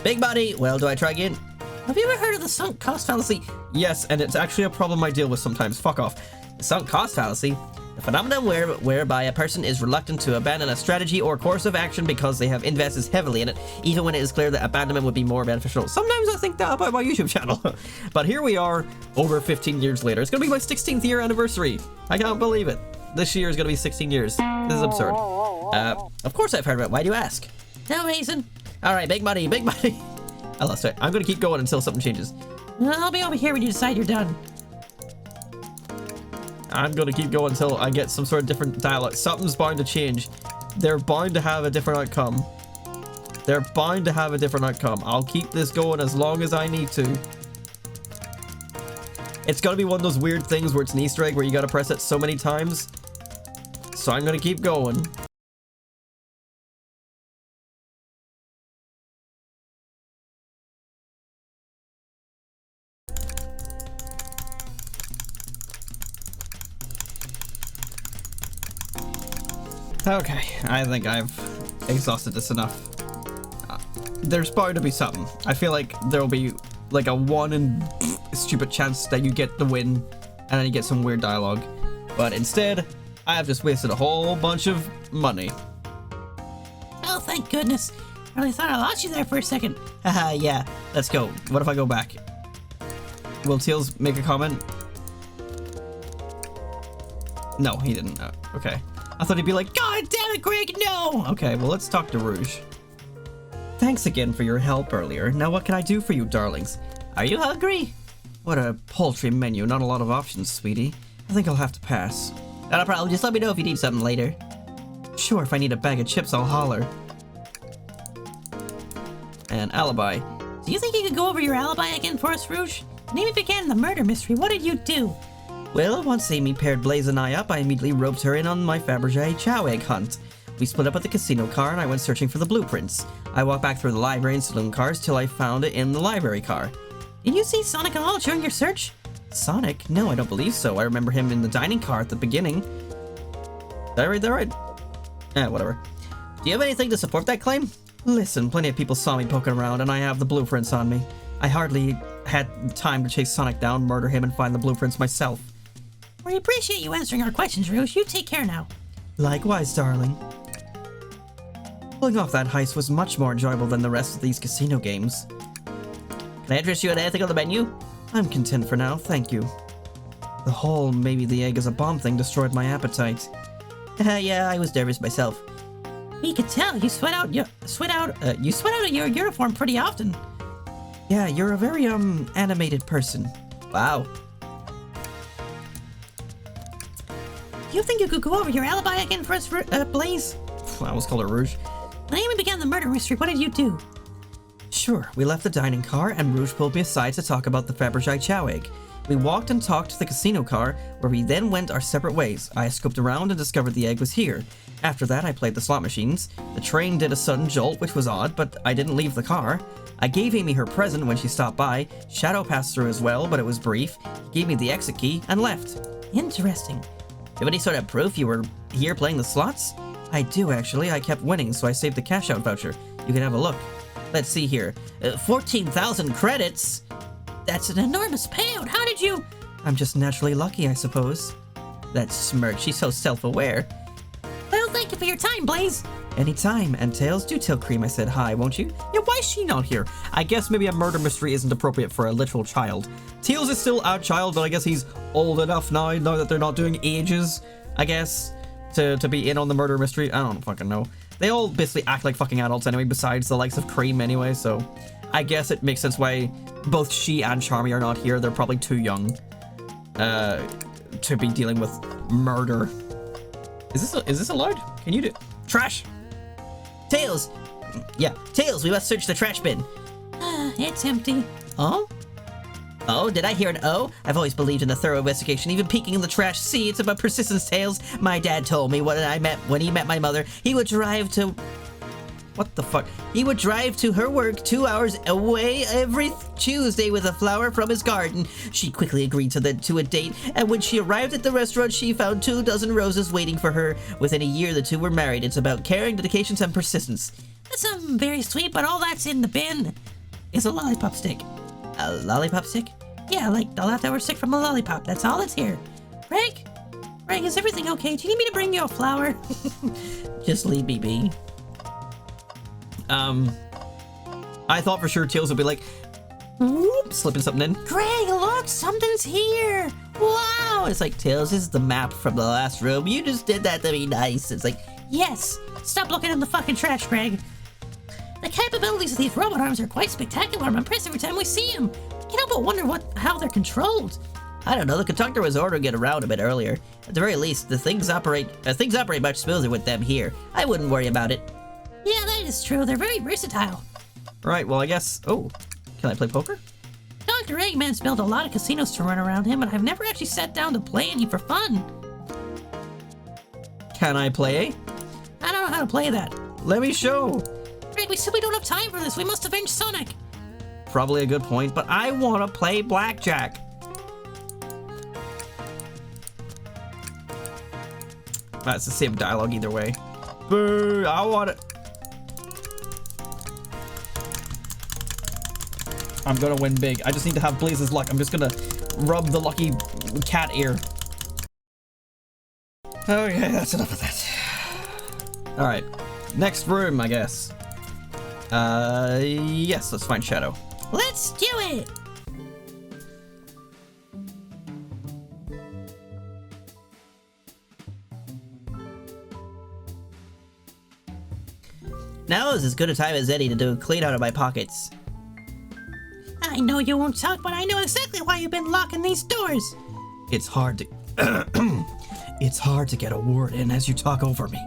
Big buddy. Well, do I try again? Have you ever heard of the sunk cost fallacy? Yes, and it's actually a problem I deal with sometimes. Fuck off. The sunk cost fallacy. A phenomenon whereby a person is reluctant to abandon a strategy or course of action because they have invested heavily in it, even when it is clear that abandonment would be more beneficial. Sometimes I think that about my YouTube channel. But here we are, over 15 years later. It's going to be my 16th year anniversary. I can't believe it. This year is going to be 16 years. This is absurd. Of course I've heard of it. Why do you ask? No reason. All right, big money, big money. I lost it. I'm going to keep going until something changes. I'll be over here when you decide you're done. I'm going to keep going until I get some sort of different dialogue. Something's bound to change. They're bound to have a different outcome. They're bound to have a different outcome. I'll keep this going as long as I need to. It's going to be one of those weird things where it's an Easter egg where you got to press it so many times. So I'm going to keep going. Okay, I think I've exhausted this enough. There's bound to be something. I feel like there'll be like a 1 in stupid chance that you get the win and then you get some weird dialogue. But instead, I have just wasted a whole bunch of money. Oh, thank goodness. I really thought I lost you there for a second. Haha, yeah. Let's go. What if I go back? Will Tails make a comment? No, he didn't. Okay. I thought he'd be like, God damn it, Greg, no! Okay, well, let's talk to Rouge. Thanks again for your help earlier. Now what can I do for you, darlings? Are you hungry? What a paltry menu. Not a lot of options, sweetie. I think I'll have to pass. Not a problem. Just let me know if you need something later. Sure, if I need a bag of chips, I'll holler. And alibi. Do you think you could go over your alibi again for us, Rouge? The name it began the murder mystery. What did you do? Well, once Amy paired Blaze and I up, I immediately roped her in on my Fabergé chow egg hunt. We split up at the casino car and I went searching for the blueprints. I walked back through the library and saloon cars till I found it in the library car. Did you see Sonic at all during your search? Sonic? No, I don't believe so. I remember him in the dining car at the beginning. Did I read that right? Whatever. Do you have anything to support that claim? Listen, plenty of people saw me poking around and I have the blueprints on me. I hardly had time to chase Sonic down, murder him, and find the blueprints myself. We appreciate you answering our questions, Rouge. You take care now. Likewise, darling. Pulling off that heist was much more enjoyable than the rest of these casino games. Can I interest you in anything on the menu? I'm content for now, thank you. The whole maybe the egg is a bomb thing destroyed my appetite. Yeah, I was nervous myself. We could tell you sweat out your uniform pretty often. Yeah, you're a very animated person. Wow. You think you could go over your alibi again for us, Blaze? I almost called her Rouge. The name began the murder mystery. What did you do? Sure, we left the dining car and Rouge pulled me aside to talk about the Fabergé chow egg. We walked and talked to the casino car, where we then went our separate ways. I scoped around and discovered the egg was here. After that, I played the slot machines. The train did a sudden jolt, which was odd, but I didn't leave the car. I gave Amy her present when she stopped by. Shadow passed through as well, but it was brief. He gave me the exit key and left. Interesting. have any sort of proof you were here playing the slots? I do, actually. I kept winning, so I saved the cash out voucher. You can have a look. Let's see here. 14,000 credits? That's an enormous payout. How did you... I'm just naturally lucky, I suppose. That smirk, she's so self-aware. Well, thank you for your time, Blaze. Anytime. And Tails, do tell Cream I said hi, won't you? Yeah, why is she not here? I guess maybe a murder mystery isn't appropriate for a literal child. Tails is still a child, but I guess he's old enough now that they're not doing ages, I guess, to be in on the murder mystery. I don't fucking know. They all basically act like fucking adults anyway, besides the likes of Cream anyway, so I guess it makes sense why both she and Charmy are not here. They're probably too young to be dealing with murder. Is this allowed? Can you do trash? Tails! Yeah, Tails, we must search the trash bin. It's empty. Oh? Oh, did I hear an O? I've always believed in a thorough investigation, even peeking in the trash. See, it's about persistence, Tails. My dad told me when he met my mother, he would drive to... What the fuck? He would drive to her work 2 hours away every Tuesday with a flower from his garden. She quickly agreed to a date, and when she arrived at the restaurant, she found 24 roses waiting for her. Within a year, the two were married. It's about caring, dedication, and persistence. That's very sweet, but all that's in the bin is a lollipop stick. A lollipop stick? Yeah, like the leftover stick from a lollipop. That's all that's here. Greg, is everything okay? Do you need me to bring you a flower? Just leave me be. I thought for sure Tails would be like, whoop, slipping something in. Greg, look, something's here. Wow. It's like, Tails, this is the map from the last room. You just did that to be nice. It's like, yes. Stop looking in the fucking trash, Greg. The capabilities of these robot arms are quite spectacular. I'm impressed every time we see them. Can't help but wonder how they're controlled. I don't know. The conductor was ordering it around a bit earlier. At the very least, things operate much smoother with them here. I wouldn't worry about it. Yeah, that is true. They're very versatile. Right, well, I guess... Oh, can I play poker? Dr. Eggman's built a lot of casinos to run around him, but I've never actually sat down to play any for fun. Can I play? I don't know how to play that. Let me show. Greg, we simply don't have time for this. We must avenge Sonic. Probably a good point, but I want to play blackjack. That's the same dialogue either way. Boo, I want it. I'm gonna win big. I just need to have Blaze's luck. I'm just gonna rub the lucky cat ear. Okay, that's enough of that. Alright, next room, I guess. Yes, let's find Shadow. Let's do it! Now is as good a time as any to do a clean out of my pockets. I know you won't talk, but I know exactly why you've been locking these doors. It's hard to... It's hard to get a word in as you talk over me.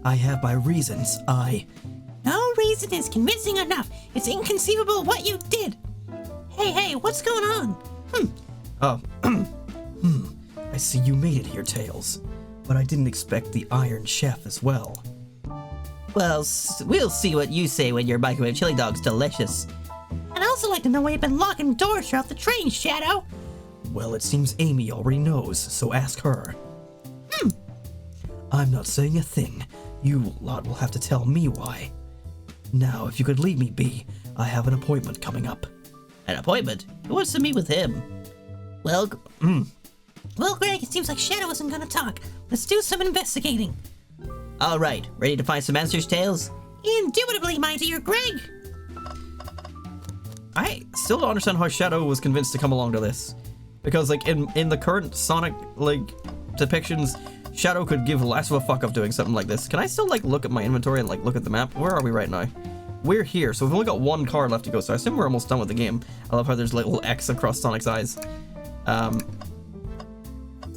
I have my reasons. No reason is convincing enough. It's inconceivable what you did. Hey, what's going on? I see you made it here, Tails. But I didn't expect the Iron Chef as well. Well, we'll see what you say when your microwave chili dog's delicious. I'd also like to know why you've been locking doors throughout the train, Shadow. Well, it seems Amy already knows, so ask her. I'm not saying a thing. You lot will have to tell me why. Now, if you could leave me be, I have an appointment coming up. An appointment? Who wants to meet with him? Well, Well, Greg, it seems like Shadow isn't gonna talk. Let's do some investigating. all right. Ready to find some answers, Tails? Indubitably, my dear Greg. I still don't understand how Shadow was convinced to come along to this. Because, like, in the current Sonic, like, depictions, Shadow could give less of a fuck of doing something like this. Can I still, like, look at my inventory and, like, look at the map? Where are we right now? We're here, so we've only got one card left to go, so I assume we're almost done with the game. I love how there's, like, little X across Sonic's eyes.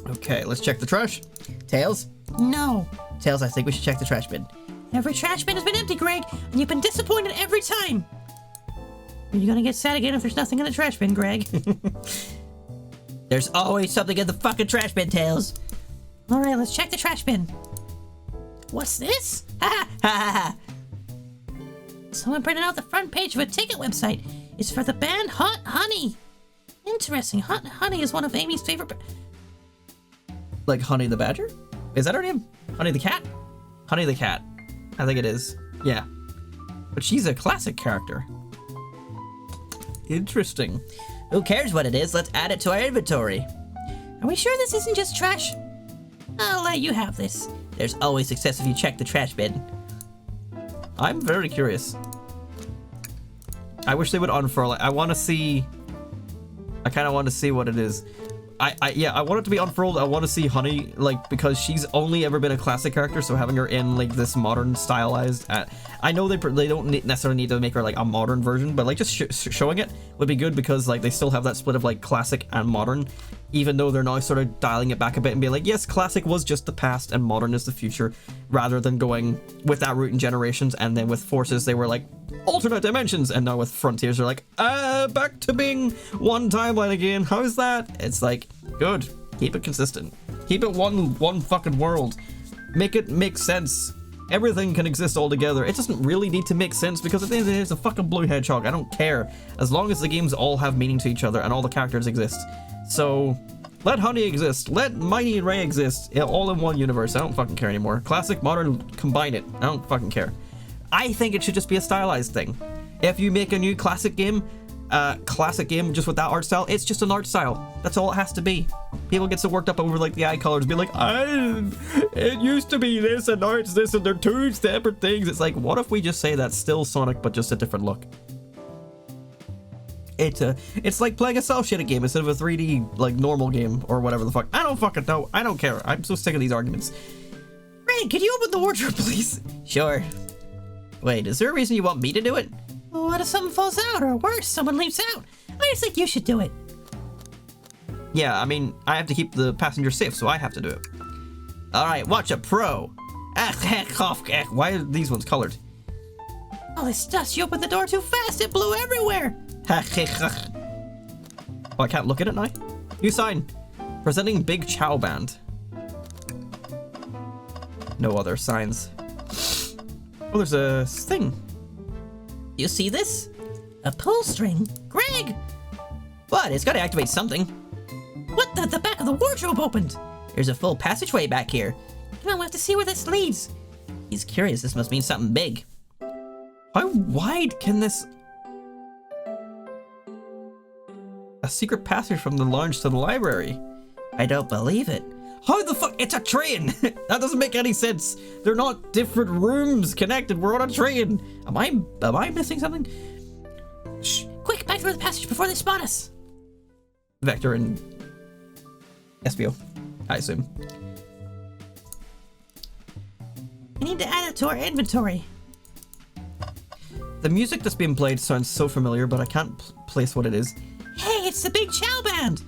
Okay, let's check the trash. Tails? No. Tails, I think we should check the trash bin. Every trash bin has been empty, Greg, and you've been disappointed every time. You're gonna get sad again if there's nothing in the trash bin, Greg. There's always something in the fucking trash bin, Tails. All right, let's check the trash bin. What's this? Ha ha ha! Someone printed out the front page of a ticket website. It's for the band Hot Honey. Interesting. Hot Honey is one of Amy's favorite... like Honey the Badger? Is that her name? Honey the Cat? Honey the Cat. I think it is. Yeah. But she's a classic character. Interesting. Who cares what it is? Let's add it to our inventory. Are we sure this isn't just trash? I'll let you have this. There's always success if you check the trash bin. I'm very curious. I wish they would unfurl it. I want to see... I kind of want to see what it is. Yeah, I want it to be unfurled. I want to see Honey, like, because she's only ever been a classic character, so having her in, like, this modern stylized... I know they don't necessarily need to make her, like, a modern version, but, like, just showing it would be good because, like, they still have that split of, like, classic and modern, even though they're now sort of dialing it back a bit and being like, yes, classic was just the past and modern is the future, rather than going with that route in Generations, and then with Forces, they were like, alternate dimensions, and now with Frontiers, they're like, back to being one timeline again. How's that? It's like, good. Keep it consistent. Keep it one fucking world. Make it make sense. Everything can exist all together. It doesn't really need to make sense because at the end of the day, it's a fucking blue hedgehog. I don't care. As long as the games all have meaning to each other and all the characters exist. So, let Honey exist. Let Mighty and Ray exist. All in one universe. I don't fucking care anymore. Classic, modern, combine it. I don't fucking care. I think it should just be a stylized thing. If you make a new classic game just with that art style, it's just an art style. That's all it has to be. People get so worked up over like the eye colors, be like, it used to be this and now it's this and they're two separate things. It's like, what if we just say that's still Sonic but just a different look? It's like playing a cell shaded game instead of a 3D like normal game or whatever the fuck. I don't fucking know. I don't care. I'm so sick of these arguments. Ray, could you open the wardrobe, please? Sure. Wait, is there a reason you want me to do it? What if something falls out, or worse, someone leaves out? I just think you should do it. Yeah, I mean, I have to keep the passenger safe, so I have to do it. Alright, watch a pro. Why are these ones colored? All this dust, you opened the door too fast, it blew everywhere. Oh, I can't look at it now? New sign. Presenting Big Chow Band. No other signs. Oh, there's a thing. You see this? A pull string? Greg! What? It's gotta activate something. What the back of the wardrobe opened? There's a full passageway back here. Come on, we have to see where this leads. He's curious. This must mean something big. How wide can this... A secret passage from the lounge to the library. I don't believe it. How the fuck? It's a train! That doesn't make any sense. They're not different rooms connected. We're on a train. Am I missing something? Shh! Quick, back through the passage before they spot us. Vector and SBO, I assume. We need to add it to our inventory. The music that's being played sounds so familiar, but I can't place what it is. Hey, it's the Big Chow Band!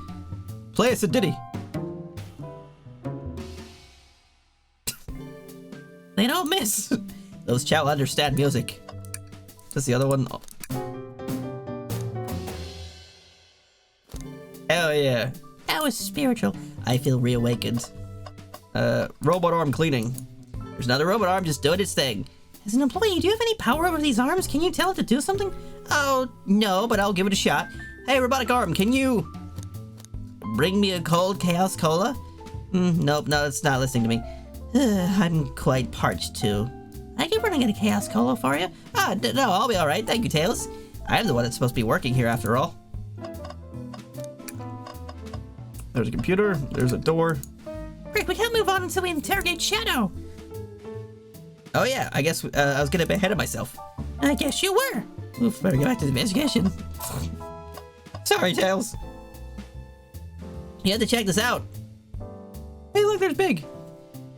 Play us a ditty. They don't miss. Those Chow understand music. Does the other one? Hell yeah. That was spiritual. I feel reawakened. Robot arm cleaning. There's another robot arm just doing its thing. As an employee, do you have any power over these arms? Can you tell it to do something? Oh, no, but I'll give it a shot. Hey, robotic arm, can you bring me a cold Chaos Cola? Nope, no, it's not listening to me. I'm quite parched, too. I can run and get a Chaos Cola for you. No, I'll be alright. Thank you, Tails. I'm the one that's supposed to be working here after all. There's a computer. There's a door. Great, we can't move on until we interrogate Shadow. Oh yeah, I guess I was getting a bit ahead of myself. I guess you were. Oof, better get back to the investigation. Sorry, Tails. You have to check this out. Hey, look, there's Big.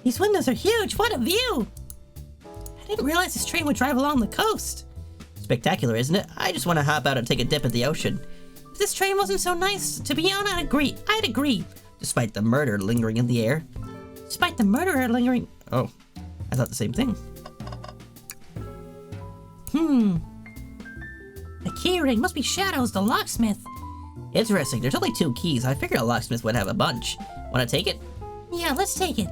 These windows are huge. What a view. I didn't realize this train would drive along the coast. Spectacular, isn't it? I just want to hop out and take a dip at the ocean. If this train wasn't so nice to be on, I'd agree. Despite the murder lingering in the air. Despite the murderer lingering... Oh, I thought the same thing. The key ring must be Shadow's, the locksmith. Interesting, there's only 2 keys. I figured a locksmith would have a bunch. Want to take it? Yeah, let's take it.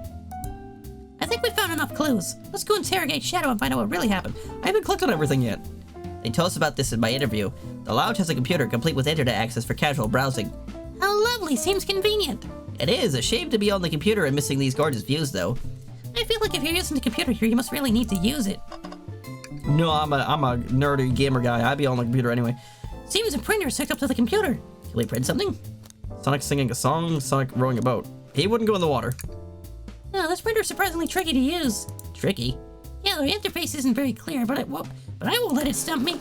I think we found enough clues. Let's go interrogate Shadow and find out what really happened. I haven't clicked on everything yet. They told us about this in my interview. The lounge has a computer complete with internet access for casual browsing. How lovely, seems convenient. It is a shame to be on the computer and missing these gorgeous views, though. I feel like if you're using the computer here, you must really need to use it. No, I'm a nerdy gamer guy. I'd be on the computer anyway. Seems a printer is hooked up to the computer. Can we print something? Sonic singing a song, Sonic rowing a boat. He wouldn't go in the water. No, this printer's surprisingly tricky to use. Tricky. Yeah, the interface isn't very clear, but I won't let it stump me.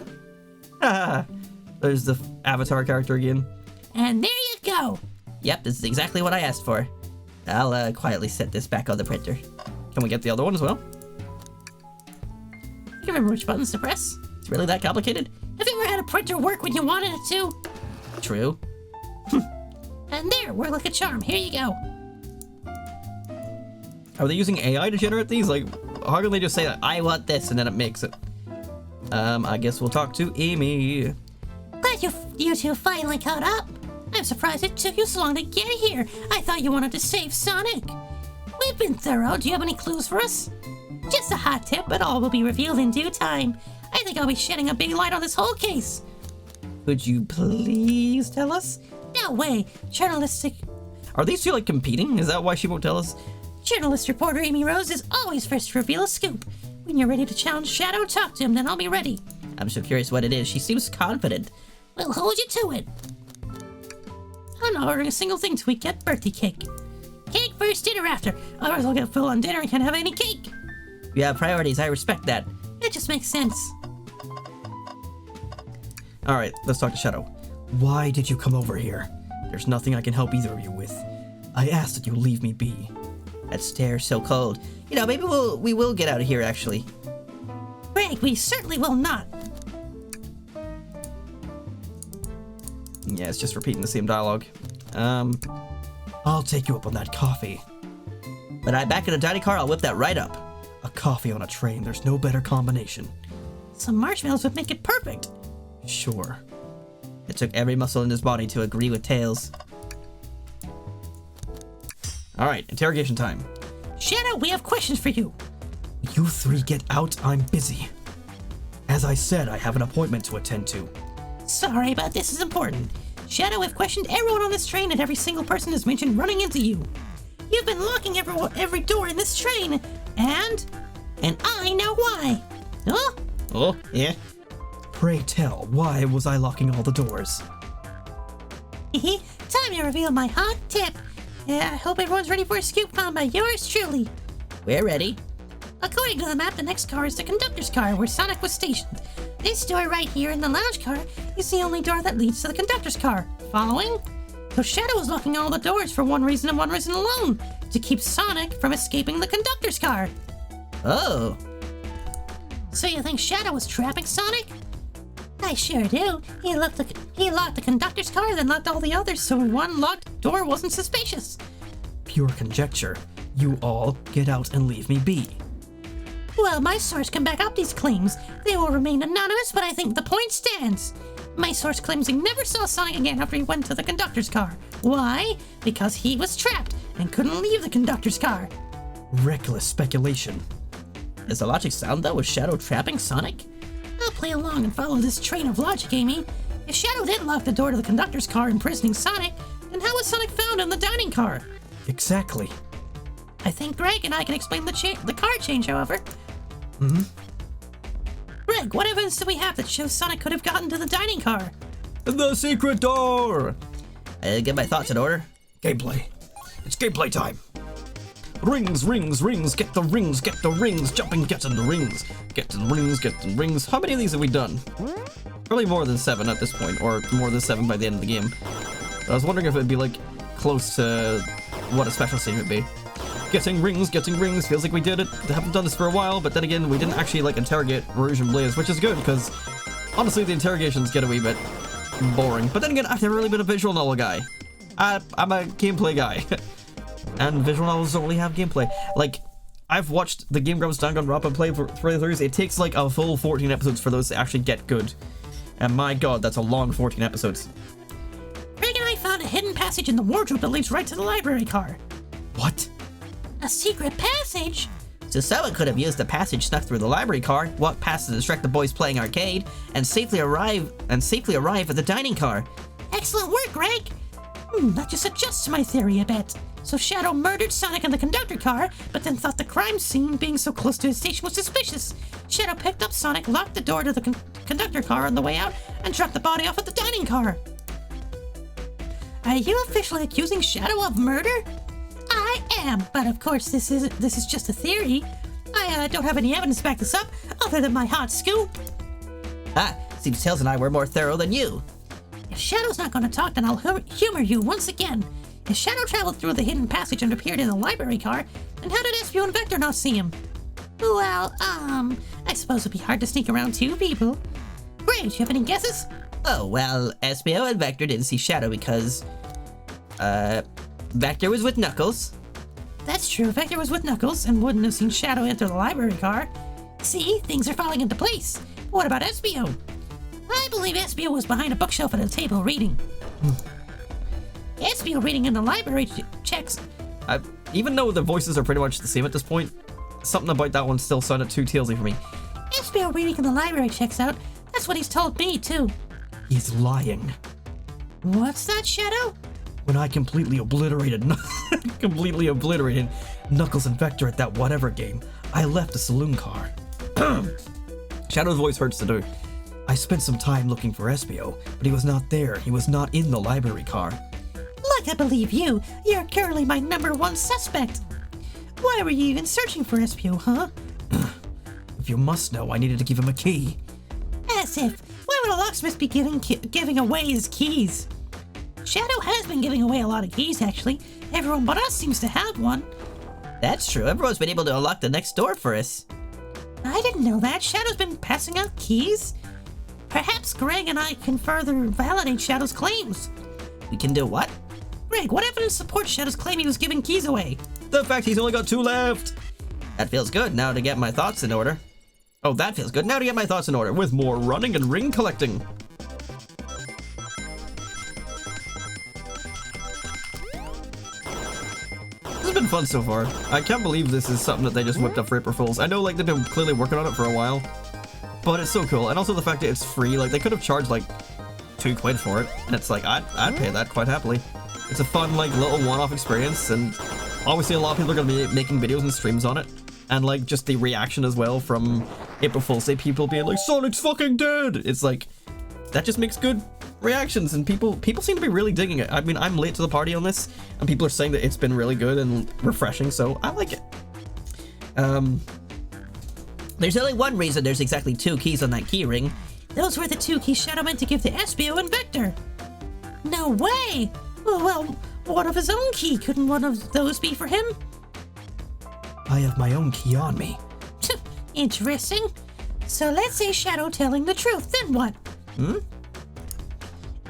There's the avatar character again. And there you go. Yep, this is exactly what I asked for. I'll quietly set this back on the printer. Can we get the other one as well? You remember which buttons to press? It's really that complicated? Have you ever had a printer work when you wanted it to? True. And there, work like a charm. Here you go. Are they using AI to generate these? Like, how can they just say that? I want this, and then it makes it. I guess we'll talk to Amy. Glad you two finally caught up. I'm surprised it took you so long to get here. I thought you wanted to save Sonic. We've been thorough. Do you have any clues for us? Just a hot tip, but all will be revealed in due time. I think I'll be shedding a big light on this whole case. Could you please tell us? No way. Are these two like competing? Is that why she won't tell us? Journalist reporter Amy Rose is always first to reveal a scoop. When you're ready to challenge Shadow, talk to him, then I'll be ready. I'm so curious what it is. She seems confident. We'll hold you to it. I'm not ordering a single thing till we get birthday cake. Cake first, dinner after. Otherwise I'll get full on dinner and can't have any cake. You have priorities. I respect that. It just makes sense. Alright, let's talk to Shadow. Why did you come over here? There's nothing I can help either of you with. I asked that you leave me be. That stare's so cold. You know, maybe we will get out of here, actually. Greg, we certainly will not. Yeah, it's just repeating the same dialogue. I'll take you up on that coffee. But I'm back in a dining car. I'll whip that right up. A coffee on a train, there's no better combination. Some marshmallows would make it perfect. Sure. It took every muscle in his body to agree with Tails. Alright, interrogation time. Shadow, we have questions for you. You three get out, I'm busy. As I said, I have an appointment to attend to. Sorry, but this is important. Shadow, we've questioned everyone on this train and every single person has mentioned running into you. You've been locking every door in this train, and I know why. Huh? Oh, yeah? Pray tell, why was I locking all the doors? Time to reveal my hot tip. I hope everyone's ready for a scoop found by yours truly. We're ready. According to the map, the next car is the conductor's car where Sonic was stationed. This door right here in the lounge car is the only door that leads to the conductor's car. Following? So Shadow was locking all the doors for one reason and one reason alone, to keep Sonic from escaping the conductor's car. Oh. So you think Shadow was trapping Sonic? I sure do. He locked the conductor's car, then locked all the others, so one locked door wasn't suspicious. Pure conjecture. You all get out and leave me be. Well, my source can back up these claims. They will remain anonymous, but I think the point stands. My source claims he never saw Sonic again after he went to the conductor's car. Why? Because he was trapped and couldn't leave the conductor's car. Reckless speculation. Is the logic sound, though? Was Shadow trapping Sonic? I'll play along and follow this train of logic, Amy. If Shadow did lock the door to the conductor's car, imprisoning Sonic, then how was Sonic found in the dining car? Exactly. I think Greg and I can explain the car change, however. Greg, what evidence do we have that shows Sonic could have gotten to the dining car? The secret door! I'll get my thoughts in order. Gameplay. It's gameplay time. Rings, rings, rings, get the rings, jumping, get in the rings. Get in the rings, get in the rings. How many of these have we done? Probably more than 7 at this point, or more than 7 by the end of the game. But I was wondering if it'd be like close to what a special stage would be. Getting rings, feels like we did it. I haven't done this for a while, but then again, we didn't actually like interrogate Rouge and Blaze, which is good, because honestly the interrogations get a wee bit boring. But then again, I've never really been a visual novel guy. I'm a gameplay guy. And visual novels don't really have gameplay. Like, I've watched the Game Grumps Danganronpa and play for 3 Thursdays. It takes like a full 14 episodes for those to actually get good. And my god, that's a long 14 episodes. Greg and I found a hidden passage in the wardrobe that leads right to the library car. What? A secret passage? So someone could have used the passage snuck through the library car, walk past to distract the boys playing arcade, and safely arrive at the dining car. Excellent work, Greg. That just adjusts my theory a bit. So Shadow murdered Sonic in the conductor car, but then thought the crime scene being so close to his station was suspicious. Shadow picked up Sonic, locked the door to the conductor car on the way out, and dropped the body off at the dining car. Are you officially accusing Shadow of murder? I am, but of course this is just a theory. I don't have any evidence to back this up, other than my hot scoop. Seems Tails and I were more thorough than you. If Shadow's not going to talk, then I'll humor you once again. If Shadow traveled through the hidden passage and appeared in the library car, then how did Espio and Vector not see him? Well, I suppose it'd be hard to sneak around two people. Great, do you have any guesses? Oh, well, Espio and Vector didn't see Shadow because, Vector was with Knuckles. That's true, Vector was with Knuckles and wouldn't have seen Shadow enter the library car. See, things are falling into place. What about Espio? I believe Espio was behind a bookshelf at a table reading. Espio reading in the library checks. Even though the voices are pretty much the same at this point, something about that one still sounded too Tailsy for me. Espio reading in the library checks out. That's what he's told me, too. He's lying. What's that, Shadow? When I completely obliterated Knuckles and Vector at that whatever game, I left the saloon car. Shadow's voice hurts to do. I spent some time looking for Espio, but he was not there. He was not in the library car. Like I believe you, you're currently my #1 suspect. Why were you even searching for Espio, huh? If you must know, I needed to give him a key. As if. Why would a locksmith be giving away his keys? Shadow has been giving away a lot of keys, actually. Everyone but us seems to have one. That's true. Everyone's been able to unlock the next door for us. I didn't know that. Shadow's been passing out keys. Perhaps Greg and I can further validate Shadow's claims. We can do what? Greg, what evidence supports Shadow's claim he was giving keys away? The fact he's only got 2 left. That feels good. Now to get my thoughts in order. Oh, that feels good. Now to get my thoughts in order With more running and ring collecting. This has been fun so far. I can't believe this is something that they just whipped up for April Fools. I know like they've been clearly working on it for a while, but it's so cool. And also the fact that it's free. Like they could have charged like £2 for it, and it's like I'd pay that quite happily. It's a fun like little one-off experience, and obviously a lot of people are going to be making videos and streams on it. And like just the reaction as well from April Fool's Day people being like, Sonic's fucking dead! It's like, that just makes good reactions, and people seem to be really digging it. I mean, I'm late to the party on this, and people are saying that it's been really good and refreshing, so I like it. There's only one reason there's exactly 2 keys on that key ring. Those were the 2 keys Shadow meant to give to Espio and Vector. No way! Well, what of his own key? Couldn't one of those be for him? I have my own key on me. Interesting. So let's say Shadow telling the truth, then what?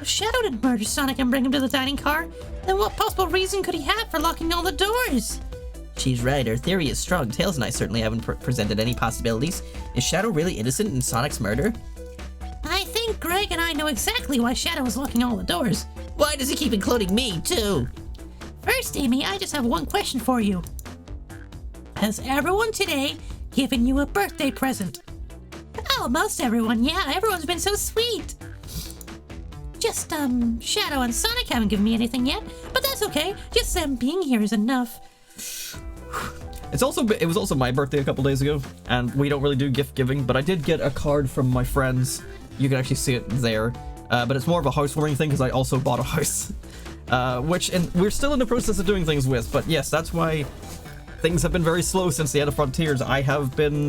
If Shadow didn't murder Sonic and bring him to the dining car, then what possible reason could he have for locking all the doors? She's right. Her theory is strong. Tails and I certainly haven't presented any possibilities. Is Shadow really innocent in Sonic's murder? I think Greg and I know exactly why Shadow is locking all the doors. Why does he keep including me, too? First, Amy, I just have one question for you. Has everyone today given you a birthday present? Oh, most everyone, yeah. Everyone's been so sweet. Just, Shadow and Sonic haven't given me anything yet, but that's okay. Just them being here is enough. It was also my birthday a couple days ago, and we don't really do gift giving, but I did get a card from my friends. You can actually see it there, but it's more of a housewarming thing because I also bought a house, and we're still in the process of doing things with. But yes, that's why things have been very slow since the end of Frontiers. I've been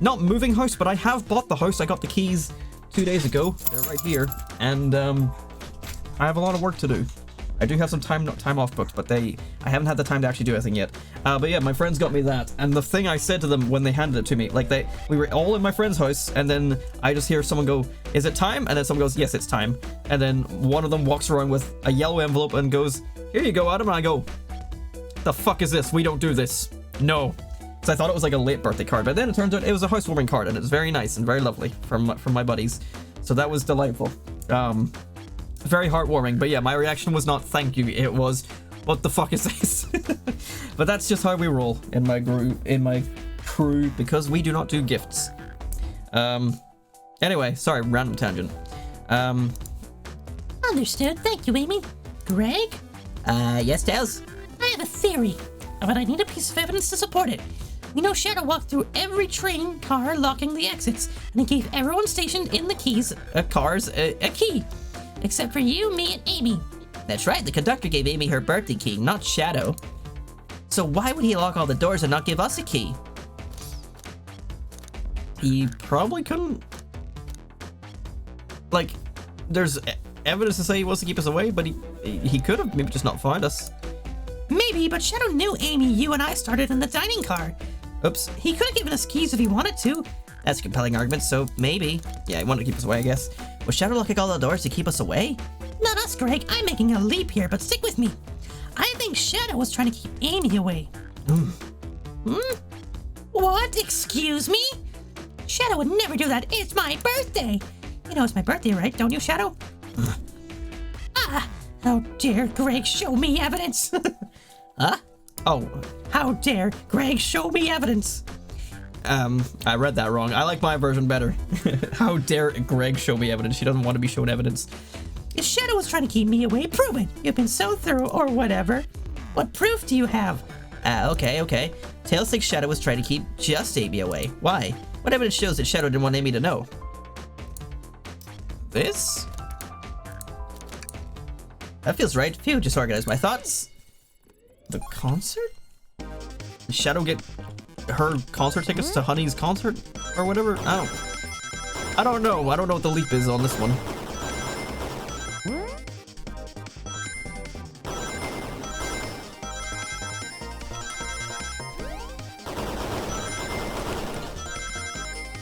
not moving house, but I have bought the house. I got the keys 2 days ago. They're right here, and I have a lot of work to do. I do have some time off booked, but I haven't had the time to actually do anything yet. But yeah, my friends got me that, and the thing I said to them when they handed it to me, like we were all in my friend's house, and then I just hear someone go, "Is it time?" And then someone goes, "Yes, it's time." And then one of them walks around with a yellow envelope and goes, "Here you go, Adam." And I go, "The fuck is this? We don't do this." No. Because I thought it was like a late birthday card, but then it turns out it was a housewarming card, and it was very nice and very lovely from my buddies. So that was delightful. Very heartwarming, but yeah, my reaction was not thank you, it was what the fuck is this? But that's just how we roll in my crew, because we do not do gifts. Anyway, sorry, random tangent. Understood. Thank you, Amy. Greg? Yes, Tails? I have a theory, but I need a piece of evidence to support it. We know Shadow walked through every train car locking the exits, and he gave everyone stationed in the cars a key. Except for you, me, and Amy. That's right, the conductor gave Amy her birthday key, not Shadow. So why would he lock all the doors and not give us a key? He probably couldn't... Like, there's evidence to say he wants to keep us away, but he could have maybe just not find us. Maybe, but Shadow knew Amy, you, and I started in the dining car. Oops. He could have given us keys if he wanted to. That's a compelling argument, so maybe. Yeah, he wanted to keep us away, I guess. Was Shadow locking all the doors to keep us away? Not us, Greg. I'm making a leap here, but stick with me. I think Shadow was trying to keep Amy away. What? Excuse me? Shadow would never do that. It's my birthday. You know it's my birthday, right? Don't you, Shadow? How dare Greg show me evidence? Huh? Oh, How dare Greg show me evidence? I read that wrong. I like my version better. How dare Greg show me evidence? She doesn't want to be shown evidence. If Shadow was trying to keep me away, prove it. You've been so thorough or whatever. What proof do you have? Okay. Tails thinks Shadow was trying to keep just Amy away. Why? What evidence shows that Shadow didn't want Amy to know? This? That feels right. Phew, just organized my thoughts. The concert? Did Shadow get her concert tickets to Honey's concert or whatever? I don't know. I don't know what the leap is on this one.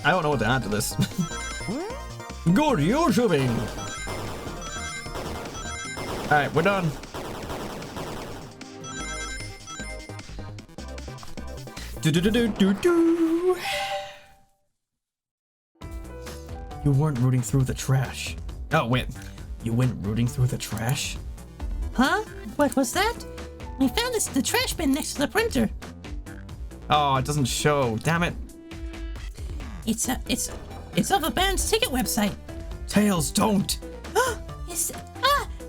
I don't know what to add to this. Good YouTubing! Alright, we're done. Do. You weren't rooting through the trash. Oh, wait. You went rooting through the trash? Huh? What was that? We found this in the trash bin next to the printer. Oh, it doesn't show. Damn it. It's off a band's ticket website. Tails, don't.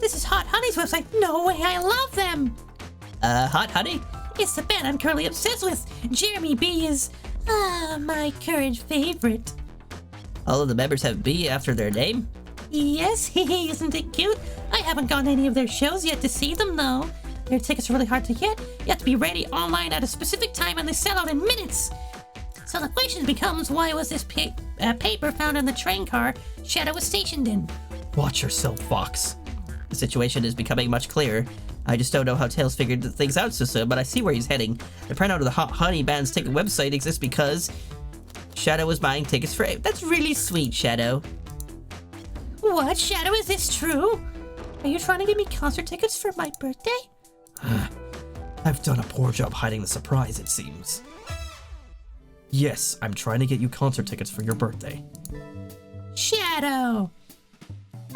This is Hot Honey's website. No way, I love them. Hot Honey? It's the band I'm currently obsessed with. Jeremy B is, my current favorite. All of the members have B after their name? Yes, isn't it cute? I haven't gone to any of their shows yet to see them, though. Their tickets are really hard to get. You have to be ready online at a specific time and they sell out in minutes. So the question becomes, why was this paper found in the train car Shadow was stationed in? Watch yourself, Fox. The situation is becoming much clearer. I just don't know how Tails figured things out so soon, but I see where he's heading. The printout of the Hot Honey Band's ticket website exists because Shadow was buying tickets for it. That's really sweet, Shadow. What, Shadow, is this true? Are you trying to give me concert tickets for my birthday? I've done a poor job hiding the surprise, it seems. Yes, I'm trying to get you concert tickets for your birthday. Shadow!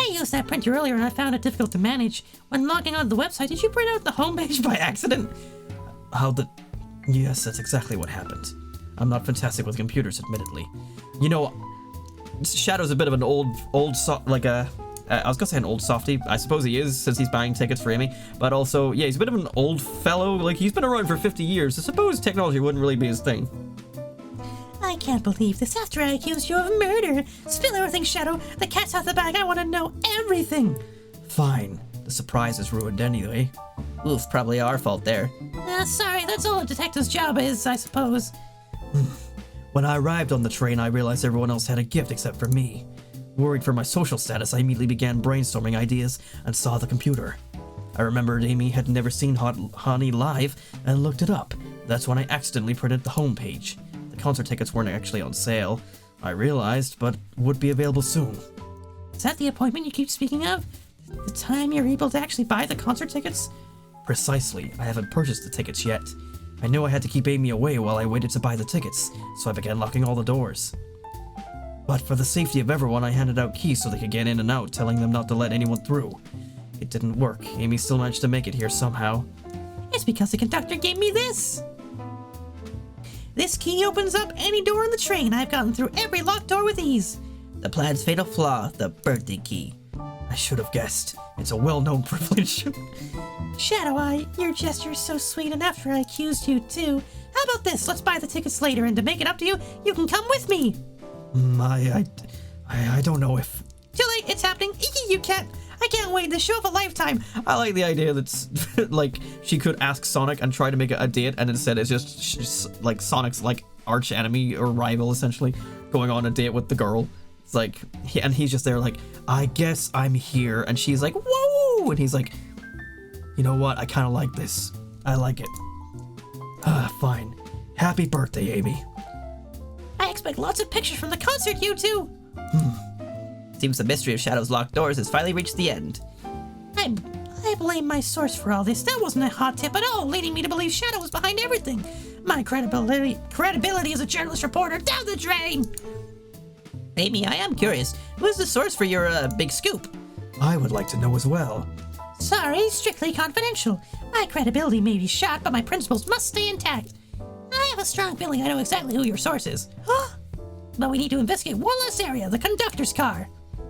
I used that printer earlier and I found it difficult to manage. When logging onto the website, did you print out the homepage by accident? Yes, that's exactly what happened. I'm not fantastic with computers, admittedly. You know, Shadow's a bit of an I was gonna say an old softie. I suppose he is, since he's buying tickets for Amy. But also, yeah, he's a bit of an old fellow. Like, he's been around for 50 years. I suppose technology wouldn't really be his thing. I can't believe this after I accused you of murder. Spill everything, Shadow. The cat's out the bag. I want to know everything. Fine. The surprise is ruined anyway. Oof, probably our fault there. Sorry, that's all a detective's job is, I suppose. When I arrived on the train, I realized everyone else had a gift except for me. Worried for my social status, I immediately began brainstorming ideas and saw the computer. I remembered Amy had never seen Hot Honey live and looked it up. That's when I accidentally printed the homepage. The concert tickets weren't actually on sale, I realized, but would be available soon. Is that the appointment you keep speaking of? The time you're able to actually buy the concert tickets? Precisely. I haven't purchased the tickets yet. I knew I had to keep Amy away while I waited to buy the tickets, so I began locking all the doors. But for the safety of everyone, I handed out keys so they could get in and out, telling them not to let anyone through. It didn't work. Amy still managed to make it here somehow. It's because the conductor gave me this. This key opens up any door in the train. I've gotten through every locked door with ease. The plan's fatal flaw, the birthday key. I should have guessed. It's a well-known privilege. Shadow Eye, your gesture's so sweet, and after I accused you too. How about this? Let's buy the tickets later, and to make it up to you, you can come with me. I don't know if... Too late, it's happening. You can't. I can't wait. The show of a lifetime. I like the idea that, like, she could ask Sonic and try to make it a date, and instead it's just, like, Sonic's, like, arch enemy or rival, essentially, going on a date with the girl. It's like, and he's just there like, I guess I'm here. And she's like, whoa! And he's like, you know what? I kind of like this. I like it. Fine. Happy birthday, Amy. I expect lots of pictures from the concert, you two. Seems the mystery of Shadow's locked doors has finally reached the end. I blame my source for all this. That wasn't a hot tip at all, leading me to believe Shadow was behind everything. My credibility as a journalist reporter down the drain. Amy, I am curious. Who's the source for your big scoop? I would like to know as well. Sorry, strictly confidential. My credibility may be shot, but my principles must stay intact. I have a strong feeling I know exactly who your source is. Huh? But we need to investigate one less area, the conductor's car.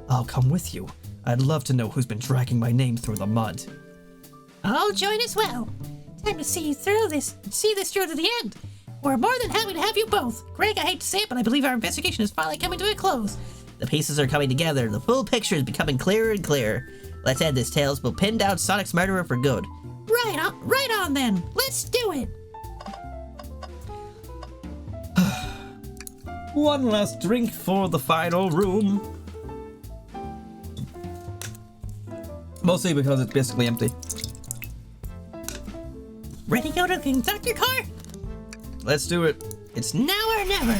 I'll come with you. I'd love to know who's been dragging my name through the mud. I'll join as well. Time to see this through to the end. We're more than happy to have you both. Greg, I hate to say it, but I believe our investigation is finally coming to a close. The pieces are coming together. The full picture is becoming clearer and clearer. Let's end this tale. We'll pin down Sonic's murderer for good. Right on then. Let's do it. One last drink for the final room. Mostly because it's basically empty. Ready to go to the conductor car? Let's do it. It's now or never.